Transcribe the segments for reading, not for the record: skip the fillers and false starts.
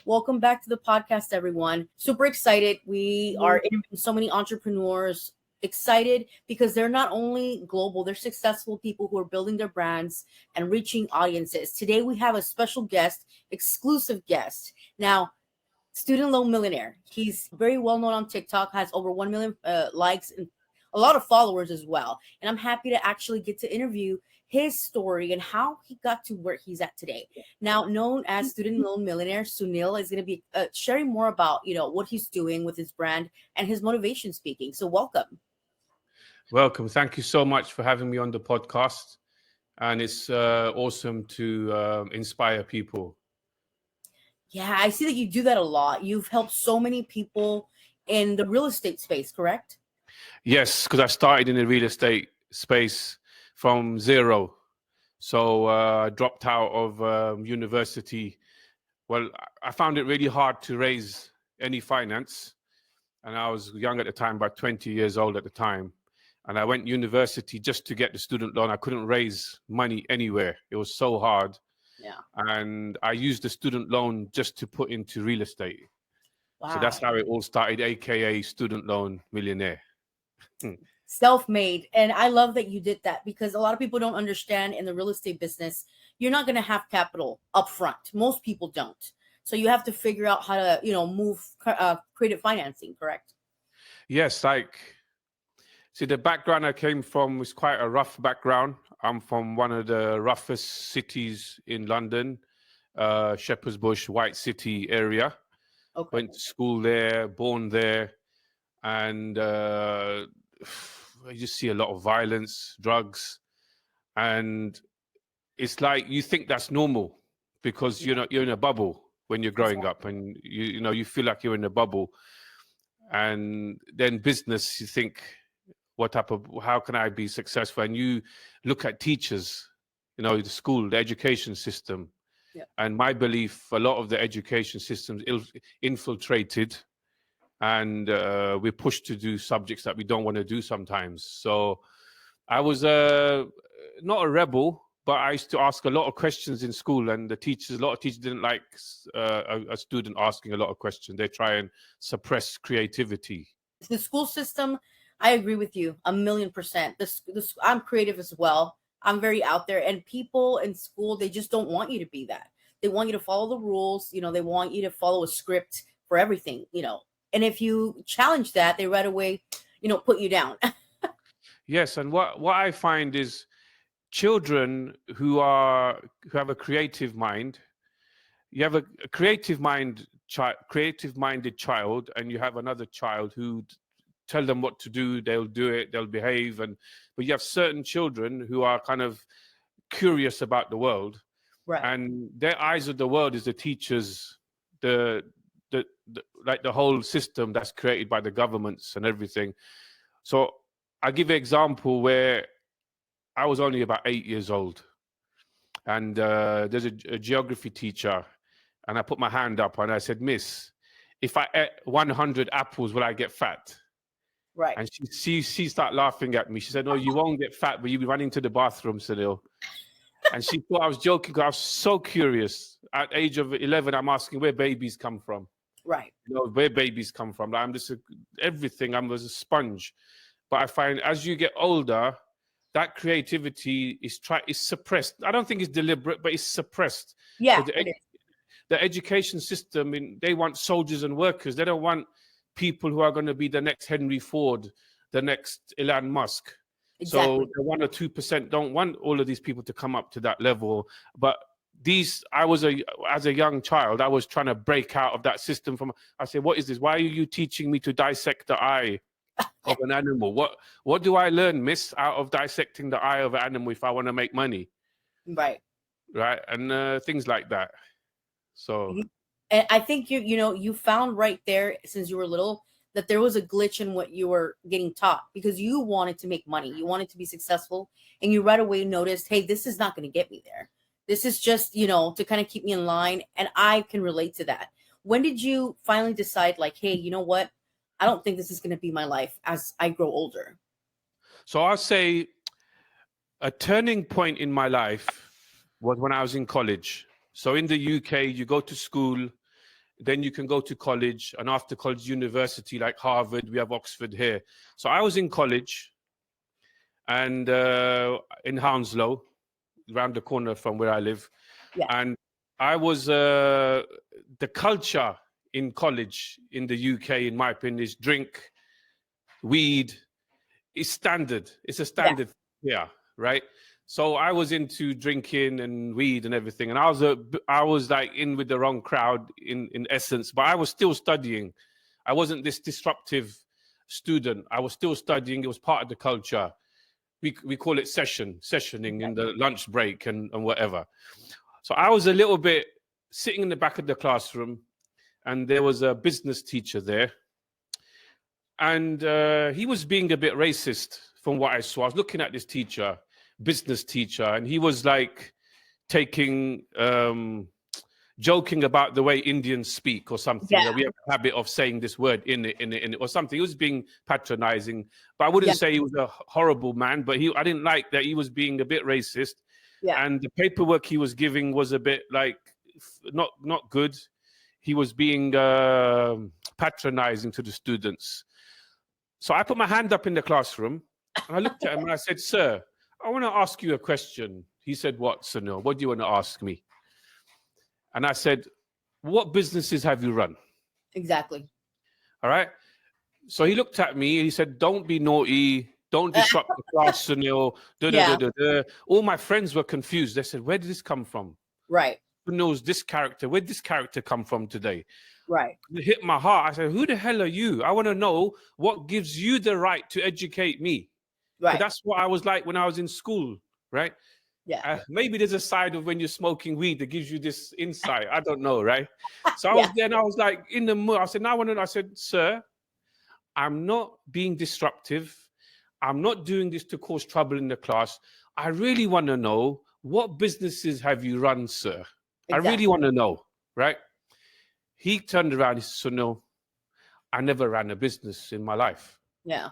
Welcome back to the podcast, everyone. Super excited. We are interviewing so many entrepreneurs. Excited because they're not only global, they're successful people who are building their brands and reaching audiences. Today, we have a special guest, exclusive guest. Now, student loan millionaire. He's very well known on TikTok, has over 1 million likes and a lot of followers as well. And I'm happy to actually get to interview his story and how he got to where he's at today. Now, known as student loan millionaire, Sunil is going to be sharing more about, what he's doing with his brand and his motivation speaking. So welcome. Welcome. Thank you so much for having me on the podcast. And it's awesome to inspire people. Yeah, I see that you do that a lot. You've helped so many people in the real estate space, correct? Yes, because I started in the real estate space from zero. So I dropped out of university. Well, I found it really hard to raise any finance. And I was young at the time, about 20 years old at the time. And I went university just to get the student loan. I couldn't raise money anywhere. It was so hard. Yeah. And I used the student loan just to put into real estate. Wow. So that's how it all started, AKA student loan millionaire. Self-made. And I love that you did that because a lot of people don't understand in the real estate business, you're not going to have capital up front. Most people don't. So you have to figure out how to, move creative financing, correct? Yes, see, the background I came from was quite a rough background. I'm from one of the roughest cities in London, Shepherd's Bush, White City area. Okay. Went to school there, born there, and you just see a lot of violence, drugs, and it's like you think that's normal because you're in a bubble when you're growing up, and you feel like you're in a bubble, and then business, you think, how can I be successful? And you look at teachers, the school, the education system. Yeah. And my belief, a lot of the education systems infiltrated, and we're pushed to do subjects that we don't want to do sometimes. So I was not a rebel, but I used to ask a lot of questions in school, and a lot of teachers didn't like a student asking a lot of questions. They try and suppress creativity. The school system, I agree with you 1,000,000%. I'm creative as well. I'm very out there, and people in school, they just don't want you to be that. They want you to follow the rules. They want you to follow a script for everything, and if you challenge that, they right away, put you down. Yes. And what I find is children who have a creative mind, you have a creative-minded child, and you have another child who tell them what to do, they'll do it, they'll behave. But you have certain children who are kind of curious about the world, right? And their eyes of the world is the teachers, the whole system that's created by the governments and everything. So I give an example where I was only about 8 years old, and there's a geography teacher, and I put my hand up and I said, "Miss, if I ate 100 apples, will I get fat?" Right. And she started laughing at me. She said, "No, you won't get fat, but you'll be running to the bathroom, Sunil." And she thought I was joking because I was so curious. At the age of 11, I'm asking where babies come from. Right. Where babies come from. I'm just everything. I'm as a sponge. But I find as you get older, that creativity is suppressed. I don't think it's deliberate, but it's suppressed. Yeah. The education system, they want soldiers and workers. They don't want people who are going to be the next Henry Ford, the next Elon Musk. Exactly. So the 1 or 2% don't want all of these people to come up to that level. But as a young child, I was trying to break out of that system. I said, "What is this? Why are you teaching me to dissect the eye of an animal? What do I learn, miss, out of dissecting the eye of an animal if I want to make money?" Right. And things like that. So, and I think you found right there since you were little that there was a glitch in what you were getting taught because you wanted to make money, you wanted to be successful, and you right away noticed, hey, this is not going to get me there. This is just to kind of keep me in line, and I can relate to that. When did you finally decide, like, hey, you know what? I don't think this is going to be my life as I grow older. So I'll say a turning point in my life was when I was in college. So in the UK, you go to school. then you can go to college, and after college, university, like Harvard. We have Oxford here. So I was in college, and in Hounslow, around the corner from where I live. Yeah. And I was the culture in college in the UK, in my opinion, is drink, weed. It's standard. It's a standard. Yeah, right. So I was into drinking and weed and everything, and I was like in with the wrong crowd in essence, but I was still studying. I wasn't this disruptive student. I was still studying. It was part of the culture. We call it sessioning in the lunch break and whatever. So I was a little bit sitting in the back of the classroom, and there was a business teacher there, and he was being a bit racist from what I saw. I was looking at this teacher, business teacher, and he was like taking joking about the way Indians speak or something. Yeah. We have a habit of saying this word in it or something. He was being patronizing, but I wouldn't say he was a horrible man, but I didn't like that he was being a bit racist. Yeah. And the paperwork he was giving was a bit like not good. He was being patronizing to the students. So I put my hand up in the classroom, and I looked at him and I said, "Sir, I want to ask you a question." He said, "What, Sunil? What do you want to ask me?" And I said, "What businesses have you run?" Exactly. All right. So he looked at me and he said, "Don't be naughty. Don't disrupt the class, Sunil." All my friends were confused. They said, "Where did this come from?" Right. Who knows this character? Where did this character come from today? Right. It hit my heart. I said, "Who the hell are you? I want to know what gives you the right to educate me." Right. But that's what I was like when I was in school, right? Yeah. Maybe there's a side of when you're smoking weed that gives you this insight. I don't know, right? So I was there and I was like in the mood. I said, "Now I want to know." I said, "Sir, I'm not being disruptive. I'm not doing this to cause trouble in the class. I really want to know, what businesses have you run, sir? I really want to know," right? He turned around. He said, "So no, I never ran a business in my life." Yeah.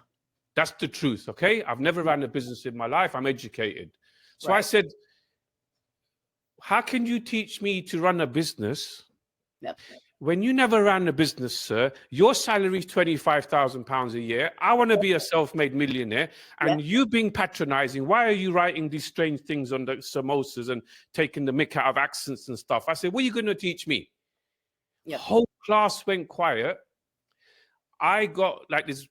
That's the truth, okay? I've never ran a business in my life. I'm educated. So I said, "How can you teach me to run a business when you never ran a business, sir? Your salary is £25,000 a year. I want to be a self-made millionaire. And you being patronizing, why are you writing these strange things on the samosas and taking the mick out of accents and stuff?" I said, "What are you going to teach me?" The whole class went quiet. I got like this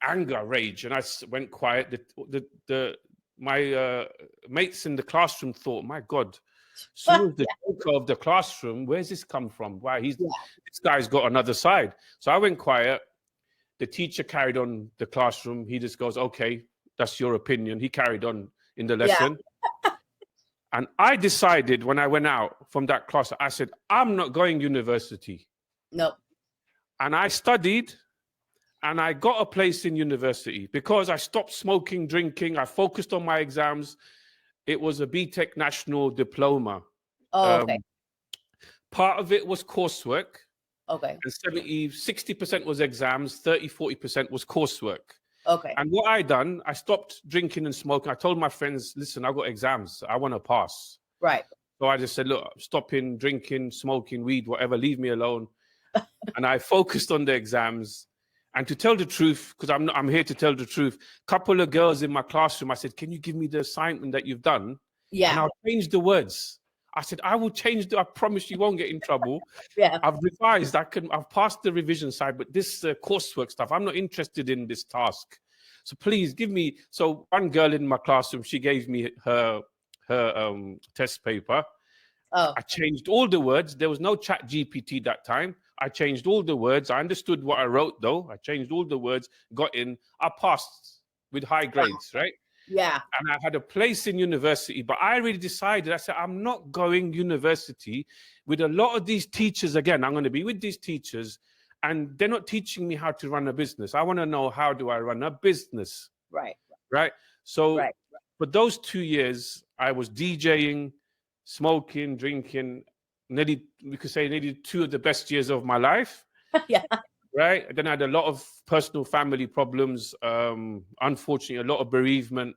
anger, rage, and I went quiet. My mates in the classroom thought, "My God, Sunil's the joker of the classroom. Where's this come from? Why this guy's got another side." So I went quiet. The teacher carried on the classroom. He just goes, "Okay, that's your opinion." He carried on in the lesson. And I decided when I went out from that class, I said, "I'm not going university." Nope. And I studied. And I got a place in university because I stopped smoking, drinking. I focused on my exams. It was a BTEC National Diploma. Oh, okay. Part of it was coursework. Okay. And 60% was exams, 40% was coursework. Okay. And what I done, I stopped drinking and smoking. I told my friends, "Listen, I've got exams. I want to pass." Right. So I just said, "Look, I'm stopping drinking, smoking, weed, whatever, leave me alone." And I focused on the exams. And to tell the truth, because I'm here to tell the truth, couple of girls in my classroom, I said, "Can you give me the assignment that you've done? Yeah. And I'll change the words." I said, "I will change I promise you won't get in trouble." Yeah. I've revised. I've passed the revision side, but this coursework stuff, I'm not interested in this task. So please give me. So one girl in my classroom, she gave me her test paper. I changed all the words. There was no chat GPT that time. I changed all the words. I understood what I wrote, though. I changed all the words, got in. I passed with high grades, right? Yeah. And I had a place in university, but I really decided, I said, "I'm not going university with a lot of these teachers again. I'm going to be with these teachers, and they're not teaching me how to run a business. I want to know, how do I run a business?" Right? So for those 2 years, I was DJing, smoking, drinking. We could say nearly 2 of the best years of my life. Right. And then I had a lot of personal family problems. Unfortunately, a lot of bereavement.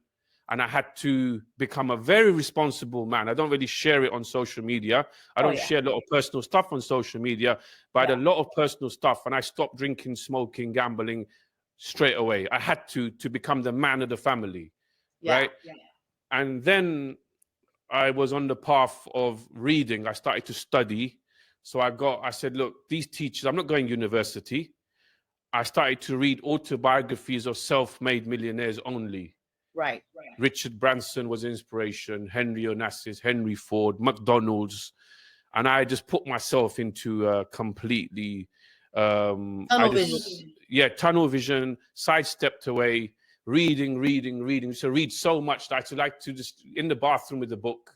and I had to become a very responsible man. I don't really share it on social media. I don't share a lot of personal stuff on social media, but I had a lot of personal stuff, and I stopped drinking, smoking, gambling straight away. I had to become the man of the family, right? And then I was on the path of reading. I started to study. So I said, look, these teachers, I'm not going to university. I started to read autobiographies of self-made millionaires only. Right. Richard Branson was inspiration, Henry Onassis, Henry Ford, McDonald's. And I just put myself into completely Tunnel vision. Tunnel vision, sidestepped away, reading. So read so much that I like to just in the bathroom with the book.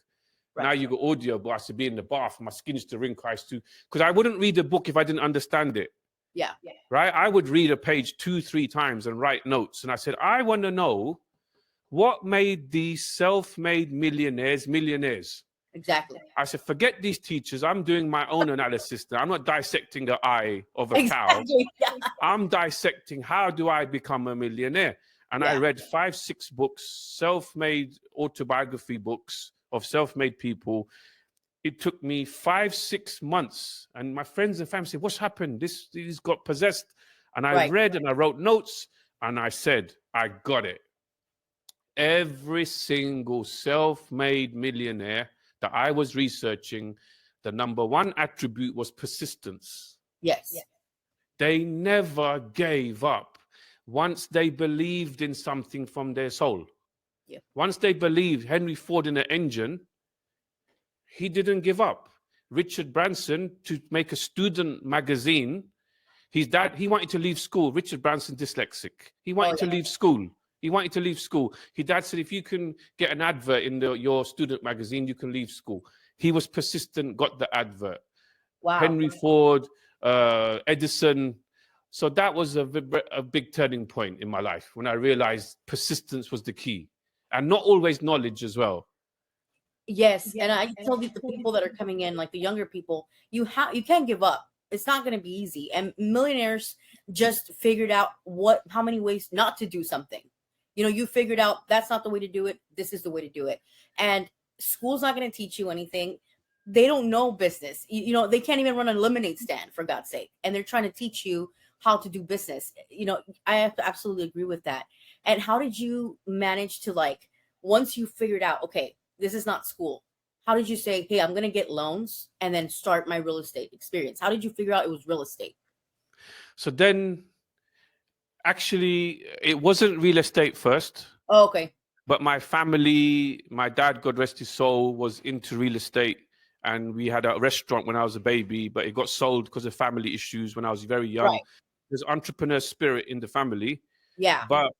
Right. Now you got audio, but I used to be in the bath, my skin used to wrinkle. Because I wouldn't read a book if I didn't understand it. Yeah. Right? I would read a page 2-3 times and write notes. And I said, I want to know what made these self-made millionaires. Exactly. I said, forget these teachers. I'm doing my own analysis now. I'm not dissecting the eye of a cow. Yeah. I'm dissecting how do I become a millionaire? And I read 5-6 books, self-made autobiography books of self-made people. It took me 5-6 months. And my friends and family said, what's happened? He's got possessed. And I read and I wrote notes. And I said, I got it. Every single self-made millionaire that I was researching, the number one attribute was persistence. Yes. They never gave up. Once they believed in something from their soul. Yeah. Once they believed, Henry Ford in an engine, he didn't give up. Richard Branson, to make a student magazine, his dad, he wanted to leave school. Richard Branson, dyslexic. He wanted to leave school. His dad said, if you can get an advert in your student magazine, you can leave school. He was persistent, got the advert. Wow. Henry Ford, Edison. So that was a big turning point in my life when I realized persistence was the key, and not always knowledge as well. Yes, and I tell the people that are coming in, like the younger people, you can't give up. It's not going to be easy. And millionaires just figured out how many ways not to do something. You know, you figured out that's not the way to do it. This is the way to do it. And school's not going to teach you anything. They don't know business. You know, they can't even run a lemonade stand, for God's sake. And they're trying to teach you how to do business. You know, I have to absolutely agree with that. And how did you manage to, like, once you figured out, okay, this is not school, how did you say, hey, I'm going to get loans and then start my real estate experience? How did you figure out it was real estate? So then, actually, it wasn't real estate first. Oh, okay. But my family, my dad, God rest his soul, was into real estate. And we had a restaurant when I was a baby, but it got sold because of family issues when I was very young. Right. There's entrepreneur spirit in the family. Yeah. But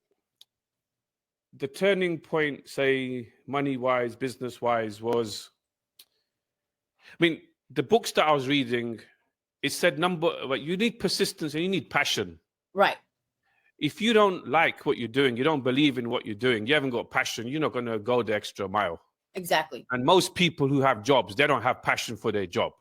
the turning point, say, money-wise, business-wise, was, I mean, the books that I was reading, it said you need persistence and you need passion. Right. If you don't like what you're doing, you don't believe in what you're doing, you haven't got passion, you're not going to go the extra mile. Exactly. And most people who have jobs, they don't have passion for their job.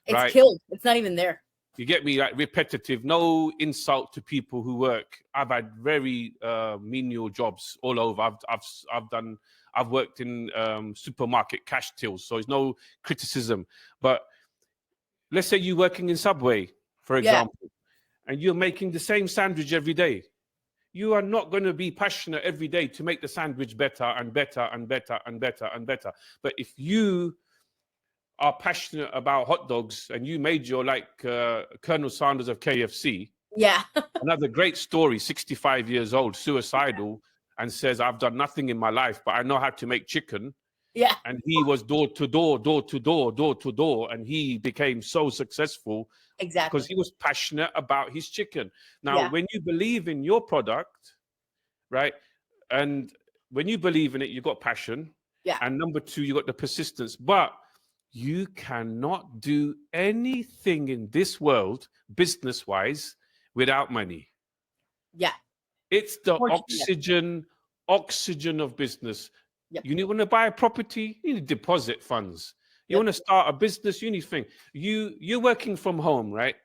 It's killed. It's not even there. You get me? Like, repetitive, no insult to people who work. I've had very menial jobs all over. I've worked in supermarket cash tills, so there's no criticism. But let's say you're working in Subway, for example, and you're making the same sandwich every day. You are not going to be passionate every day to make the sandwich better and better and better and better and better. But if you are passionate about hot dogs and you made your, like, Colonel Sanders of KFC. Yeah. Another great story, 65 years old, suicidal, and says, I've done nothing in my life, but I know how to make chicken. Yeah. And he was door to door, and he became so successful. Exactly. Because he was passionate about his chicken. Now, when you believe in your product, right, and when you believe in it, you got passion. Yeah. And number two, you got the persistence. But you cannot do anything in this world, business-wise, without money. Yeah. It's the oxygen of business. Yep. You want to buy a property, you need deposit funds. You want to start a business, you need things. You're working from home, right?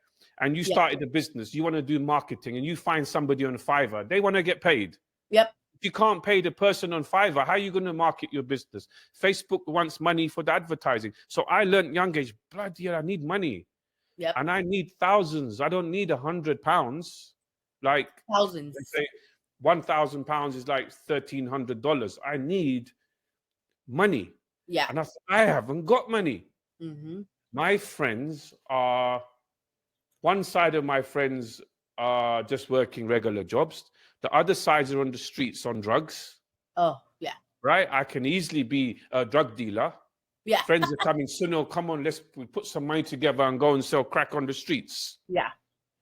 And you started a business, you want to do marketing, and you find somebody on Fiverr, they want to get paid. Yep. If You can't pay the person on Fiverr. How are you going to market your business? Facebook wants money for the advertising. So I learned young age, bloody hell, I need money. Yep. And I need thousands. I don't need £100. Like, Thousands. they say £1,000 is like $1,300. I need money. Yeah. And I haven't got money. Mm-hmm. My friends are, one side of my friends are just working regular jobs. The other sides are on the streets on drugs. Oh, yeah. Right? I can easily be a drug dealer. Yeah. Friends are coming, Suno, come on, we put some money together and go and sell crack on the streets. Yeah.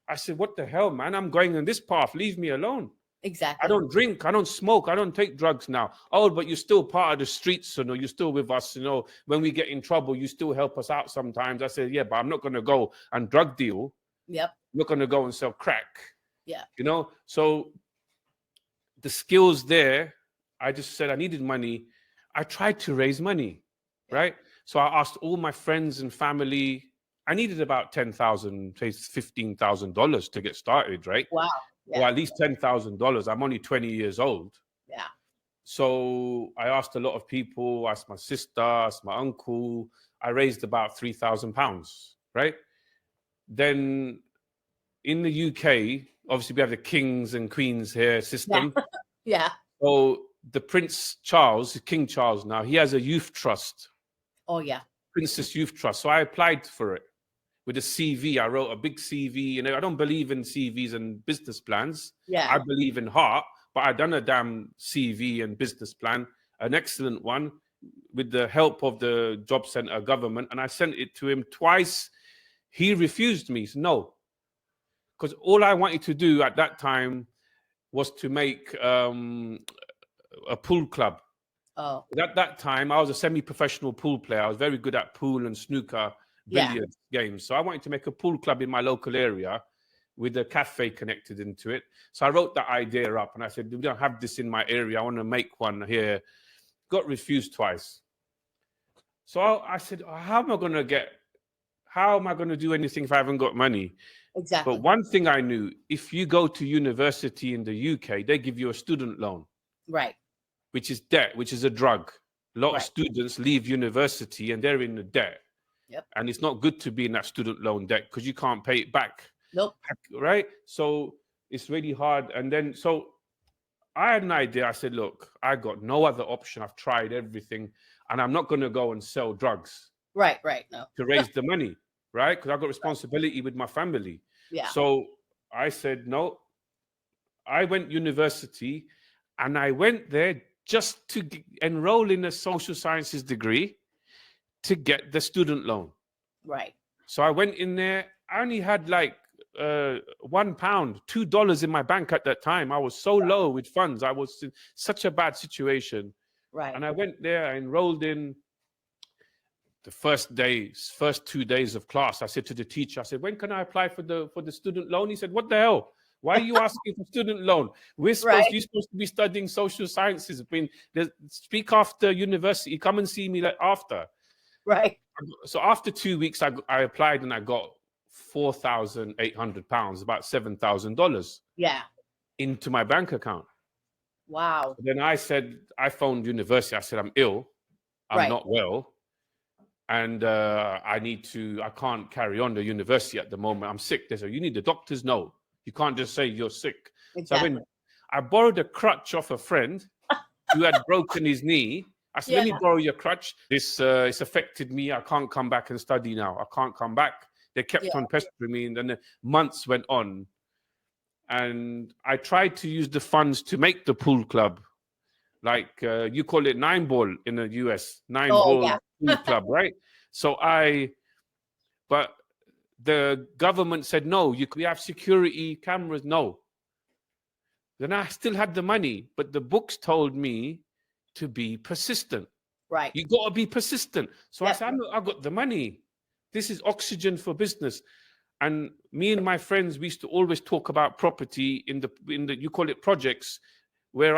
I said, what the hell, man? I'm going on this path. Leave me alone. Exactly. I don't drink. I don't smoke. I don't take drugs now. Oh, but you're still part of the streets, you know. You're still with us, you know. When we get in trouble, you still help us out sometimes. I said, yeah, but I'm not going to go and drug deal. Yep. I'm not going to go and sell crack. Yeah. You know, so the skills there, I just said I needed money. I tried to raise money, right? So I asked all my friends and family. I needed about $10,000, say $15,000 to get started, right? Wow. Yeah. Or at least $10,000. I'm only 20 years old. Yeah. So I asked a lot of people, asked my sister, asked my uncle. I raised about £3,000, right? Then in the UK, obviously we have the kings and queens here system. Yeah. So the Prince Charles, King Charles now, he has a youth trust. Oh, yeah. Princess Youth Trust. So I applied for it with a CV. I wrote a big CV. You know, I don't believe in CVs and business plans. Yeah. I believe in heart, but I done a damn CV and business plan, an excellent one, with the help of the job center government. And I sent it to him twice. He refused me. He said, no, because all I wanted to do at that time was to make a pool club. Oh. At that time, I was a semi-professional pool player. I was very good at pool and snooker, billiards games. So I wanted to make a pool club in my local area with a cafe connected into it. So I wrote that idea up and I said, we don't have this in my area. I want to make one here. Got refused twice. So I said, how am I going to do anything if I haven't got money? Exactly. But one thing I knew, if you go to university in the UK, they give you a student loan. Right. Which is debt, which is a drug. A lot Right. of students leave university and they're in the debt. Yep. And it's not good to be in that student loan debt because you can't pay it back. Nope. Right? So it's really hard. And then, so I had an idea. I said, look, I got no other option. I've tried everything and I'm not going to go and sell drugs. Right. No. To raise the money, right? Because I've got responsibility with my family. Yeah. So I said, no. I went university and I went there just to enroll in a social sciences degree to get the student loan. Right. So I went in there. I only had like £1, $2 in my bank at that time. I was so low with funds. I was in such a bad situation. Right. And I went there, I enrolled in the first 2 days of class. I said to the teacher, I said, when can I apply for the student loan? He said, what the hell? Why are you asking for student loan? You're supposed to be studying social sciences. Speak after university. Come and see me like after. Right. So after 2 weeks, I applied and I got £4,800, about $7,000. Yeah. Into my bank account. Wow. Then I I phoned university. I said, I'm ill. I'm not well. And I can't carry on the university at the moment. I'm sick. They said, you need the doctor's note. You can't just say you're sick. Exactly. So I borrowed a crutch off a friend who had broken his knee. I said, let me borrow your crutch. It's affected me. I can't come back and study now. I can't come back. They kept on pestering me. And then the months went on. And I tried to use the funds to make the pool club. Like you call it 9-ball in the US. 9-ball pool club, right? So but the government said, no, we have security cameras. No. Then I still had the money, but the books told me to be persistent. Right. You got to be persistent. So I said, I got the money. This is oxygen for business. And me and my friends, we used to always talk about property in the you call it projects, where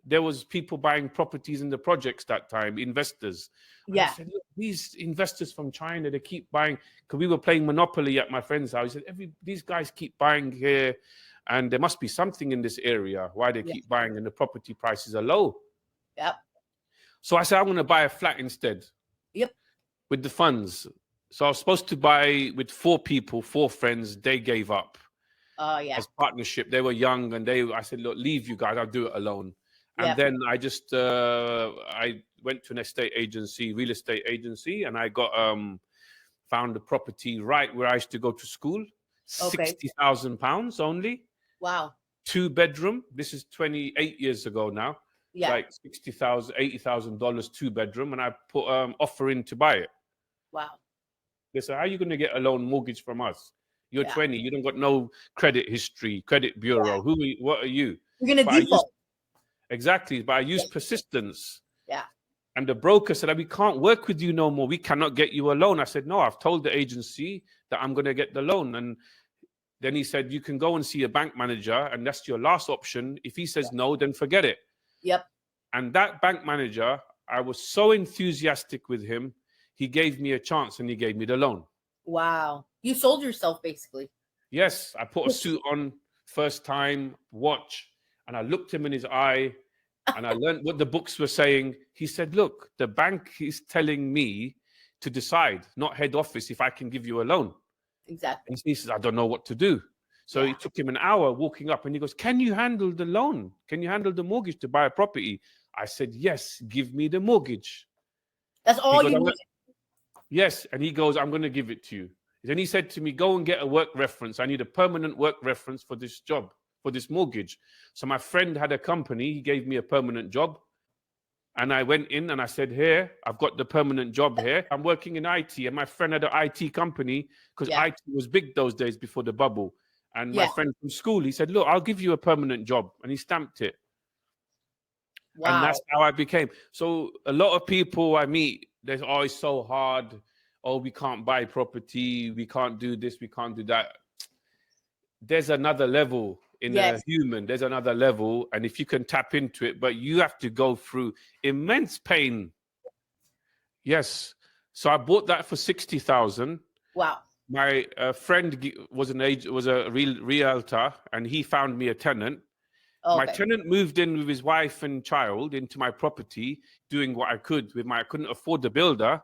there was people buying properties in the projects that time, investors. And I Yeah. said, look, these investors from China, they keep buying, because we were playing Monopoly at my friend's house. He said, these guys keep buying here, and there must be something in this area why they keep buying, and the property prices are low. Yep. So I said, I'm going to buy a flat instead. Yep. With the funds. So I was supposed to buy with 4 people, 4 friends. They gave up. Yeah. As partnership. They were young, and I said, look, leave you guys. I'll do it alone. And then I just I went to an real estate agency, and I got found a property right where I used to go to school. £60,000 only. Wow. 2-bedroom. This is 28 years ago now. Yeah. Like $60,000, $80,000, 2-bedroom, and I put offer in to buy it. Wow. They said, how are you going to get a loan mortgage from us? You're 20. You don't got no credit history, credit bureau. What are you? You're going to default. Exactly. But I used persistence. Yeah. And the broker said, we can't work with you no more. We cannot get you a loan. I said, no, I've told the agency that I'm going to get the loan. And then he said, you can go and see a bank manager, and that's your last option. If he says no, then forget it. Yep. And that bank manager, I was so enthusiastic with him. He gave me a chance, and he gave me the loan. Wow. You sold yourself, basically. Yes. I put a suit on, first time, watch, and I looked him in his eye, and I learned what the books were saying. He said, look, the bank is telling me to decide, not head office, if I can give you a loan. Exactly. And he says, I don't know what to do. So it took him an hour walking up, and he goes, can you handle the loan? Can you handle the mortgage to buy a property? I said, yes, give me the mortgage. That's all you need. Yes. And he goes, I'm going to give it to you. Then he said to me, go and get a work reference. I need a permanent work reference for this job, for this mortgage. So my friend had a company. He gave me a permanent job. And I went in and I said, here, I've got the permanent job here. I'm working in IT. And my friend had an IT company, because IT was big those days before the bubble. And my friend from school, he said, look, I'll give you a permanent job. And he stamped it. Wow. And that's how I became. So a lot of people I meet, they're always so hard. Oh, we can't buy property. We can't do this. We can't do that. There's another level in a human. There's another level. And if you can tap into it, but you have to go through immense pain. Yes. So I bought that for 60,000. Wow. My friend was a realtor, and he found me a tenant. Okay. My tenant moved in with his wife and child into my property, doing what I could I couldn't afford the builder.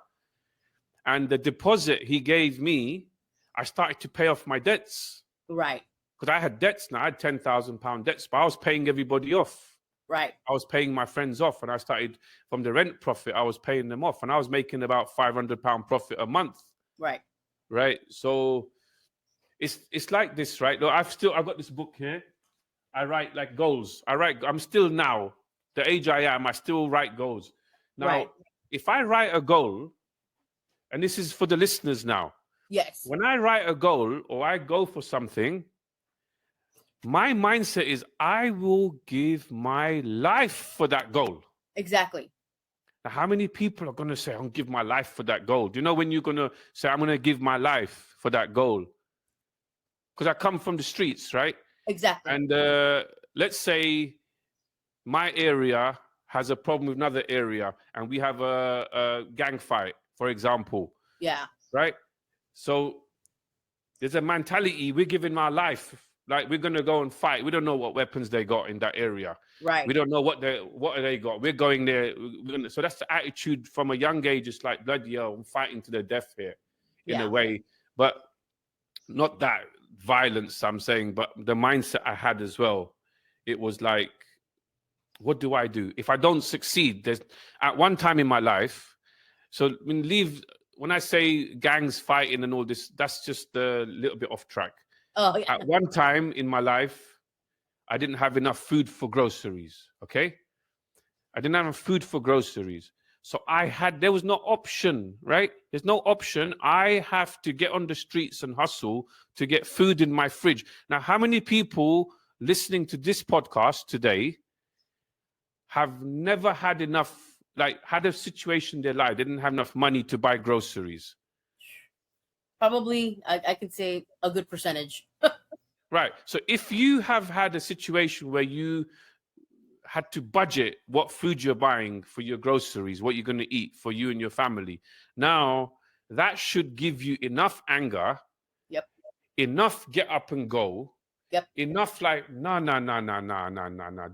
And the deposit he gave me, I started to pay off my debts. Right. Because I had debts now. I had £10,000 debts, but I was paying everybody off. Right. I was paying my friends off, and I started from the rent profit. I was paying them off, and I was making about £500 profit a month. Right. Right. So it's like this, right? Look, I've got this book here. I write like goals. I'm still now, the age I am, I still write goals. Now, if I write a goal, and this is for the listeners now. Yes. When I write a goal or I go for something, my mindset is I will give my life for that goal. Exactly. Now, how many people are going to say, I'm going to give my life for that goal? Do you know when you're going to say, I'm going to give my life for that goal? Because I come from the streets, right? Exactly. And let's say my area has a problem with another area, and we have a gang fight, for example. Yeah. Right? So there's a mentality, we're giving our life, like we're going to go and fight. We don't know what weapons they got in that area. Right. We don't know what they got. We're going there. So that's the attitude from a young age. It's like, bloody hell, I'm fighting to the death here in a way. But not that violence, I'm saying, but the mindset I had as well. It was like, what do I do? If I don't succeed, there's at one time in my life, so when I say gangs fighting and all this, that's just a little bit off track. Oh, yeah. At one time in my life, I didn't have enough food for groceries, okay? I didn't have enough food for groceries. So there was no option, right? There's no option. I have to get on the streets and hustle to get food in my fridge. Now, how many people listening to this podcast today have never had enough, had a situation in their life, they didn't have enough money to buy groceries? Probably, I could say a good percentage. Right. So if you have had a situation where you had to budget what food you're buying for your groceries, what you're going to eat for you and your family. Now, that should give you enough anger, Yep. enough get up and go, Yep. enough like, no.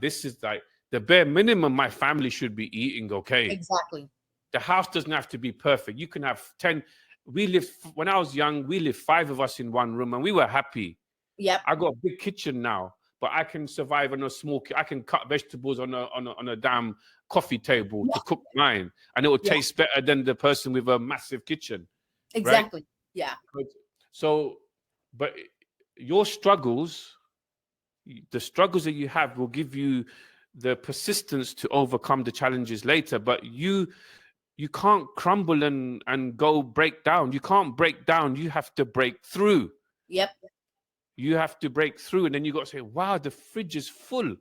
This is like the bare minimum my family should be eating, okay? Exactly. The house doesn't have to be perfect. You can have 10. When I was young, we lived 5 of us in one room and we were happy. Yep. I got a big kitchen now, but I can survive on a small. I can cut vegetables on a damn coffee table to cook mine, and it will taste better than the person with a massive kitchen. Exactly. Right? Yeah. But your struggles, the struggles that you have, will give you the persistence to overcome the challenges later. But you can't crumble and go break down. You can't break down. You have to break through. Yep. You have to break through, and then you got to say, wow, the fridge is full.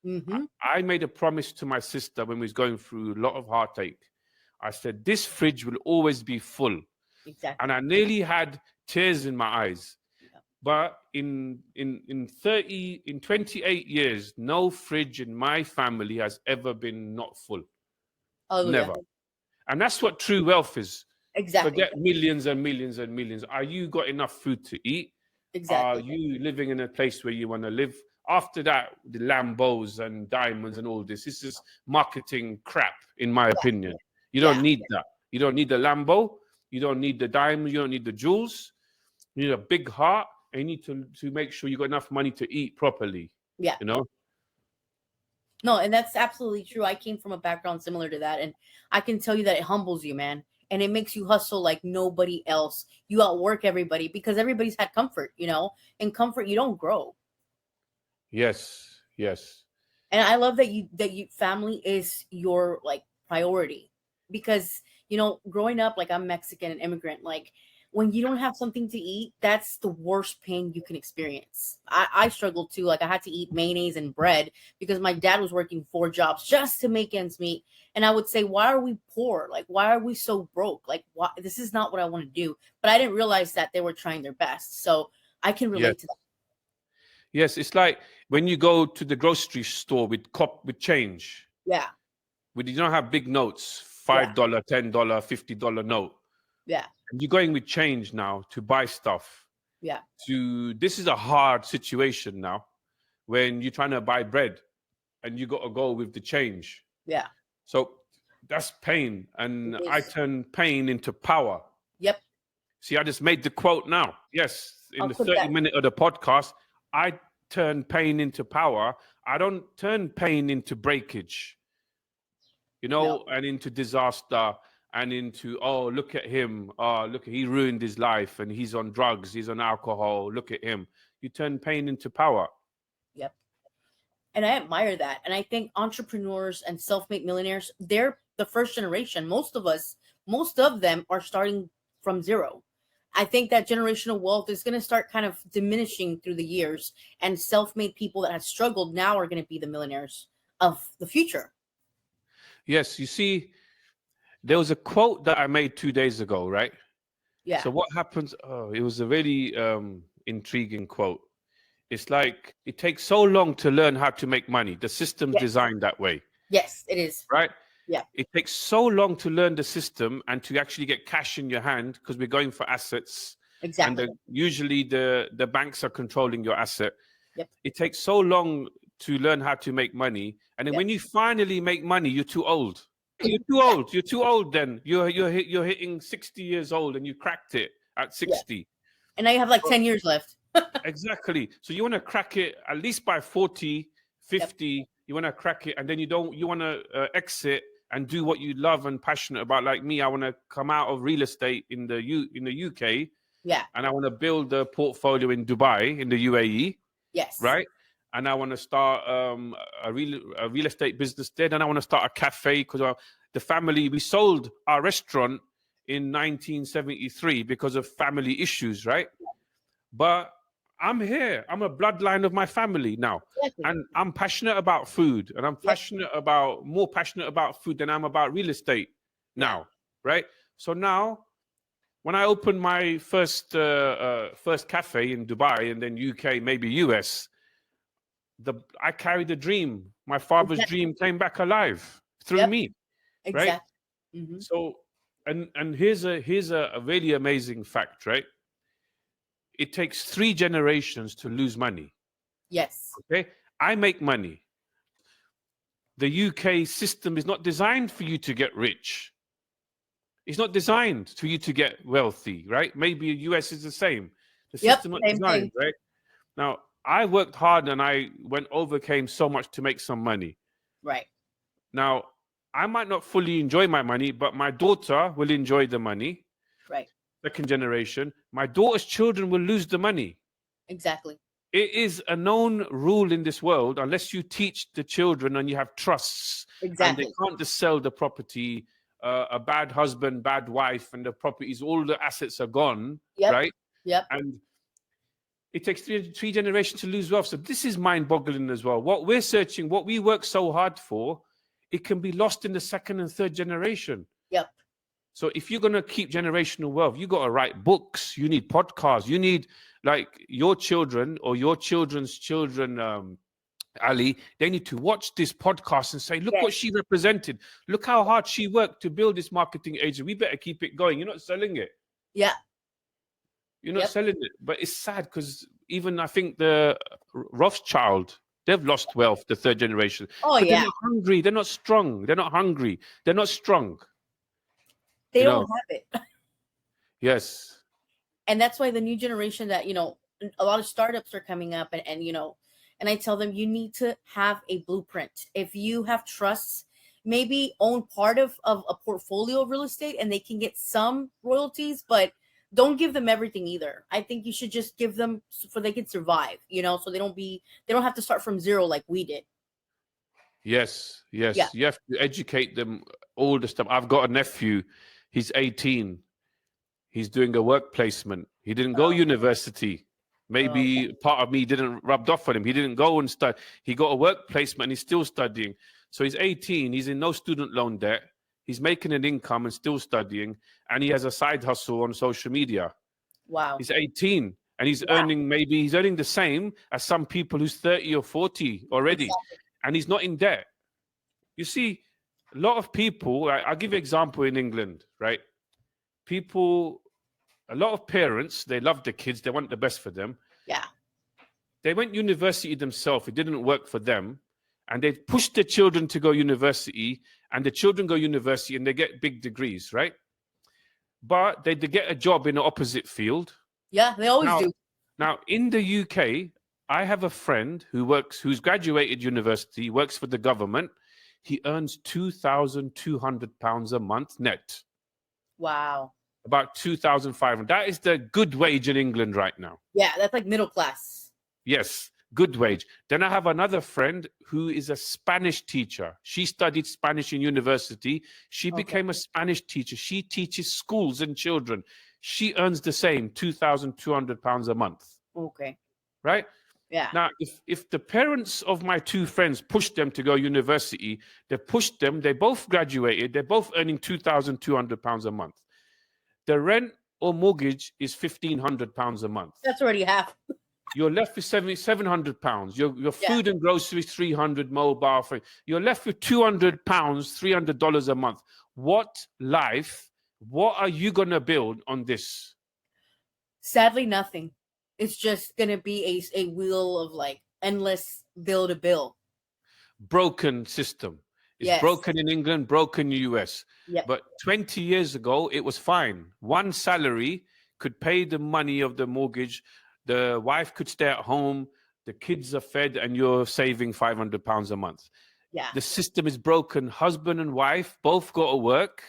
Mm-hmm. I made a promise to my sister when we was going through a lot of heartache. I said, this fridge will always be full. Exactly. And I nearly had tears in my eyes. Yeah. But in 28 years, no fridge in my family has ever been not full. Oh, never. Yeah. And that's what true wealth is. Exactly. Forget millions and millions and millions. Are you got enough food to eat? Exactly. Are you living in a place where you want to live? After that, the Lambos and diamonds and all this is marketing crap, in my opinion. You don't need that. You don't need the Lambo. You don't need the diamond. You don't need the jewels. You need a big heart, and you need to make sure you got enough money to eat properly. Yeah. You know? No, and that's absolutely true. I came from a background similar to that, and I can tell you that it humbles you, man. And it makes you hustle like nobody else. You outwork everybody because everybody's had comfort, you know. In comfort, you don't grow. Yes, yes. And I love that you family is your like priority, because you know, growing up, like I'm Mexican and immigrant, like when you don't have something to eat, that's the worst pain you can experience. I struggled too. Like I had to eat mayonnaise and bread because my dad was working 4 jobs just to make ends meet. And I would say, why are we poor? Like, why are we so broke? Like, why? This is not what I want to do. But I didn't realize that they were trying their best. So I can relate to that. Yes, it's like when you go to the grocery store with change. Yeah. You don't have big notes, $5, $10, $50 note. Yeah. You're going with change now to buy stuff. Yeah. This is a hard situation now when you're trying to buy bread and you got to go with the change. Yeah. So that's pain. And I turn pain into power. Yep. See, I just made the quote now. Yes. In the 30-minute of the podcast, I turn pain into power. I don't turn pain into breakage, you know, and into disaster. And into, oh, look at him. Oh, look, he ruined his life and he's on drugs. He's on alcohol. Look at him. You turn pain into power. Yep. And I admire that. And I think entrepreneurs and self-made millionaires, they're the first generation. Most of them are starting from zero. I think that generational wealth is going to start kind of diminishing through the years. And self-made people that have struggled now are going to be the millionaires of the future. Yes. You see, there was a quote that I made 2 days ago, right? Yeah. So what happens? Oh, it was a really intriguing quote. It's like, it takes so long to learn how to make money. The system's designed that way. Yes, it is. Right? Yeah. It takes so long to learn the system and to actually get cash in your hand because we're going for assets. Exactly. And usually the banks are controlling your asset. Yep. It takes so long to learn how to make money. And then when you finally make money, you're too old. You're too old. You're too old then. You're hitting 60 years old and you cracked it at 60. Yeah. And now you have like 10 years left. Exactly. So you want to crack it at least by 40, 50. Yep. You want to crack it, and then you want to exit and do what you love and passionate about. Like me, I want to come out of real estate in the UK. Yeah. And I want to build a portfolio in Dubai, in the UAE. Yes. Right. And I want to start a real estate business there. Then I want to start a cafe because the family, we sold our restaurant in 1973 because of family issues, right? But I'm here. I'm a bloodline of my family now. Exactly. And I'm passionate about food. And I'm more passionate about food than I'm about real estate now, right? So now, when I open my first cafe in Dubai and then UK, maybe US, I carry the dream. My father's Exactly. dream came back alive through Yep. me, right? Exactly. Hmm. So, and here's a really amazing fact, right? It takes 3 generations to lose money. Yes. Okay, I make money. The UK system is not designed for you to get rich. It's not designed for you to get wealthy, right? Maybe the US is the same. The Yep. system not Same designed, thing. right? Now, I worked hard and I overcame so much to make some money. Right. Now, I might not fully enjoy my money, but my daughter will enjoy the money. Right. Second generation, my daughter's children will lose the money. Exactly. It is a known rule in this world, unless you teach the children and you have trusts and they Exactly. can't just sell the property, a bad husband, bad wife, and the properties, all the assets are gone, Yep. right? Yep. And it takes three generations to lose wealth. So this is mind-boggling as well. What we're searching, what we work so hard for, it can be lost in the second and third generation. Yep. So if you're going to keep generational wealth, you got to write books. You need podcasts. You need, like, your children or your children's children, Ali, they need to watch this podcast and say, look what Yes. she represented. Look how hard she worked to build this marketing agency. We better keep it going. You're not selling it. Yeah. You're not Yep. selling it. But it's sad because even I think the Rothschild, they've lost wealth, the third generation. Oh, But yeah. they're not hungry. They're not strong. They're not hungry. They're not strong. They You don't know? have it. Yes. And that's why the new generation that, a lot of startups are coming up and I tell them you need to have a blueprint. If you have trusts, maybe own part of a portfolio of real estate and they can get some royalties, but don't give them everything either. I think you should just give them so they can survive, so they don't have to start from zero like we did. Yes. Yes. Yeah. You have to educate them all the stuff. I've got a nephew. He's 18. He's doing a work placement. He didn't go university. Maybe part of me didn't rubbed off on him. He didn't go and study. He got a work placement and he's still studying. So he's 18. He's in no student loan debt. He's making an income and still studying. And he has a side hustle on social media. Wow. He's 18 and he's Wow. earning the same as some people who's 30 or 40 already. Exactly. And he's not in debt. You see, a lot of people, I'll give you an example in England, right? A lot of parents, they love their kids. They want the best for them. Yeah. They went university themselves. It didn't work for them. And they pushed their children to go university. And the children go university and they get big degrees, right? But they get a job in the opposite field. Yeah, they always do. Now, in the UK, I have a friend who's graduated university, works for the government. He earns £2,200 a month net. Wow. About 2,500. That is the good wage in England right now. Yeah, that's like middle class. Yes, good wage. Then I have another friend who is a Spanish teacher. She studied Spanish in university. She became a Spanish teacher. She teaches schools and children. She earns the same, £2,200 a month. Okay. Right? Yeah. Now, if the parents of my two friends pushed them to go university, they pushed them, they both graduated, they're both earning £2,200 a month. The rent or mortgage is £1,500 a month. That's already half. You're left with £700. Your food and groceries, $300, mobile phone. You're left with £200, $300 a month. What are you going to build on this? Sadly, nothing. It's just going to be a wheel of like endless bill to bill. Broken system. It's broken in England, broken in the US. Yep. But 20 years ago, it was fine. One salary could pay the money of the mortgage. The wife could stay at home. The kids are fed and you're saving £500 a month. Yeah. The system is broken. Husband and wife both got to work.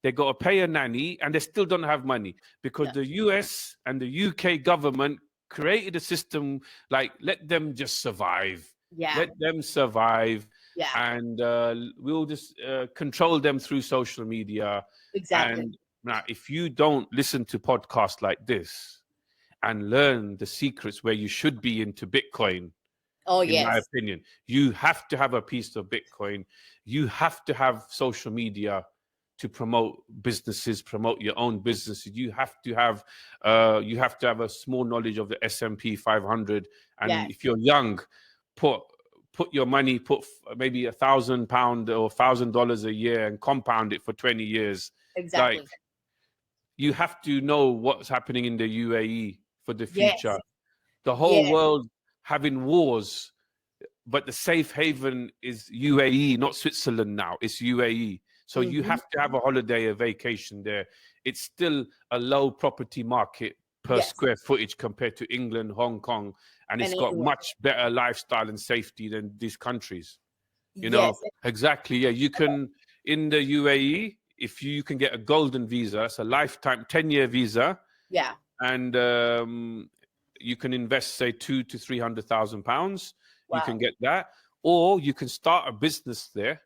They got to pay a nanny and they still don't have money because the US and the UK government created a system like, let them just survive. Yeah. Let them survive. Yeah. And we'll just control them through social media. Exactly. And now, if you don't listen to podcasts like this and learn the secrets where you should be into Bitcoin, in my opinion, you have to have a piece of Bitcoin. You have to have social media to promote businesses, promote your own businesses. You have to have a small knowledge of the S&P 500. And if you're young, put put your money, maybe £1,000 or $1,000 a year and compound it for 20 years. Exactly. Like, you have to know what's happening in the UAE for the future. Yes. The whole Yes. world having wars, but the safe haven is UAE, not Switzerland now. It's UAE. So you have to have a holiday, a vacation there. It's still a low property market per Yes. square footage compared to England, Hong Kong, and it's got anywhere. much better lifestyle and safety than these countries. You Yes. know, exactly. Yeah, you can, in the UAE, if you can get a golden visa, it's a lifetime 10-year visa, Yeah. and you can invest, say, £200,000 to £300,000. You Wow. can get that, or you can start a business there.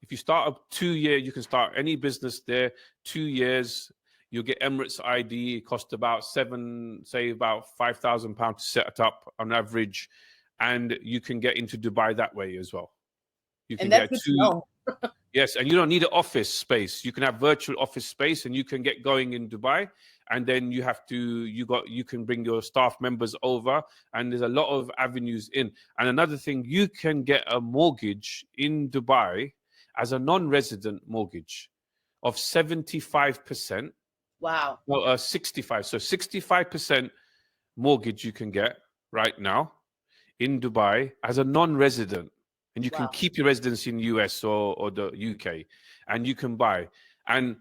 If you start a 2-year, you can start any business there. 2 years, you'll get Emirates ID. It costs about about £5,000 to set it up on average, and you can get into Dubai that way as well. You can And that's get good to know. Yes, and you don't need an office space. You can have virtual office space, and you can get going in Dubai. And then you can bring your staff members over, and there's a lot of avenues in. And another thing, you can get a mortgage in Dubai as a non-resident mortgage of 75%. Wow. Well, 65. So 65% mortgage you can get right now in Dubai as a non-resident. And you can keep your residency in the US or the UK, and you can buy. And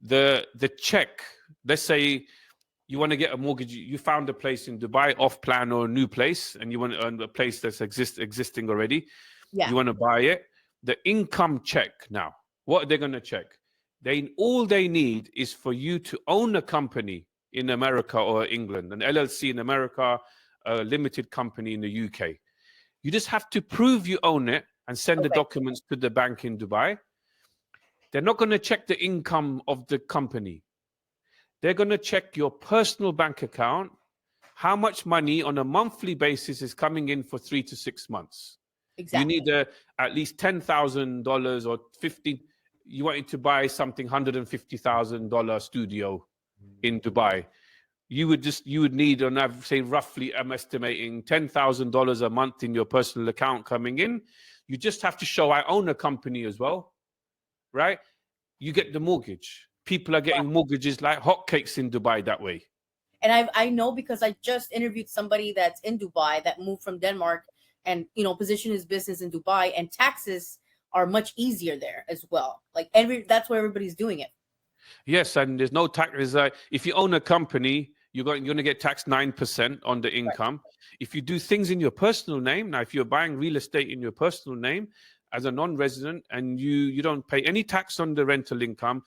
the check, let's say you want to get a mortgage, you found a place in Dubai off plan or a new place, and you want to earn a place that's existing already. Yeah. You want to buy it. The income check now, what are they going to check? All they need is for you to own a company in America or England, an LLC in America, a limited company in the UK. You just have to prove you own it and send the documents to the bank in Dubai. They're not going to check the income of the company. They're going to check your personal bank account, how much money on a monthly basis is coming in for 3 to 6 months. Exactly. You need at least $10,000 or 15. You wanted to buy something $150,000 studio in Dubai. You would need, on average, say roughly, I'm estimating $10,000 a month in your personal account coming in. You just have to show I own a company as well, right? You get the mortgage. People are getting mortgages like hotcakes in Dubai that way. And I know, because I just interviewed somebody that's in Dubai that moved from Denmark and, positioned his business in Dubai, and taxes are much easier there as well. Like that's where everybody's doing it. Yes, and there's no tax. If you own a company, you're going to get taxed 9% on the income. Right. If you do things in your personal name, now if you're buying real estate in your personal name as a non-resident, and you don't pay any tax on the rental income,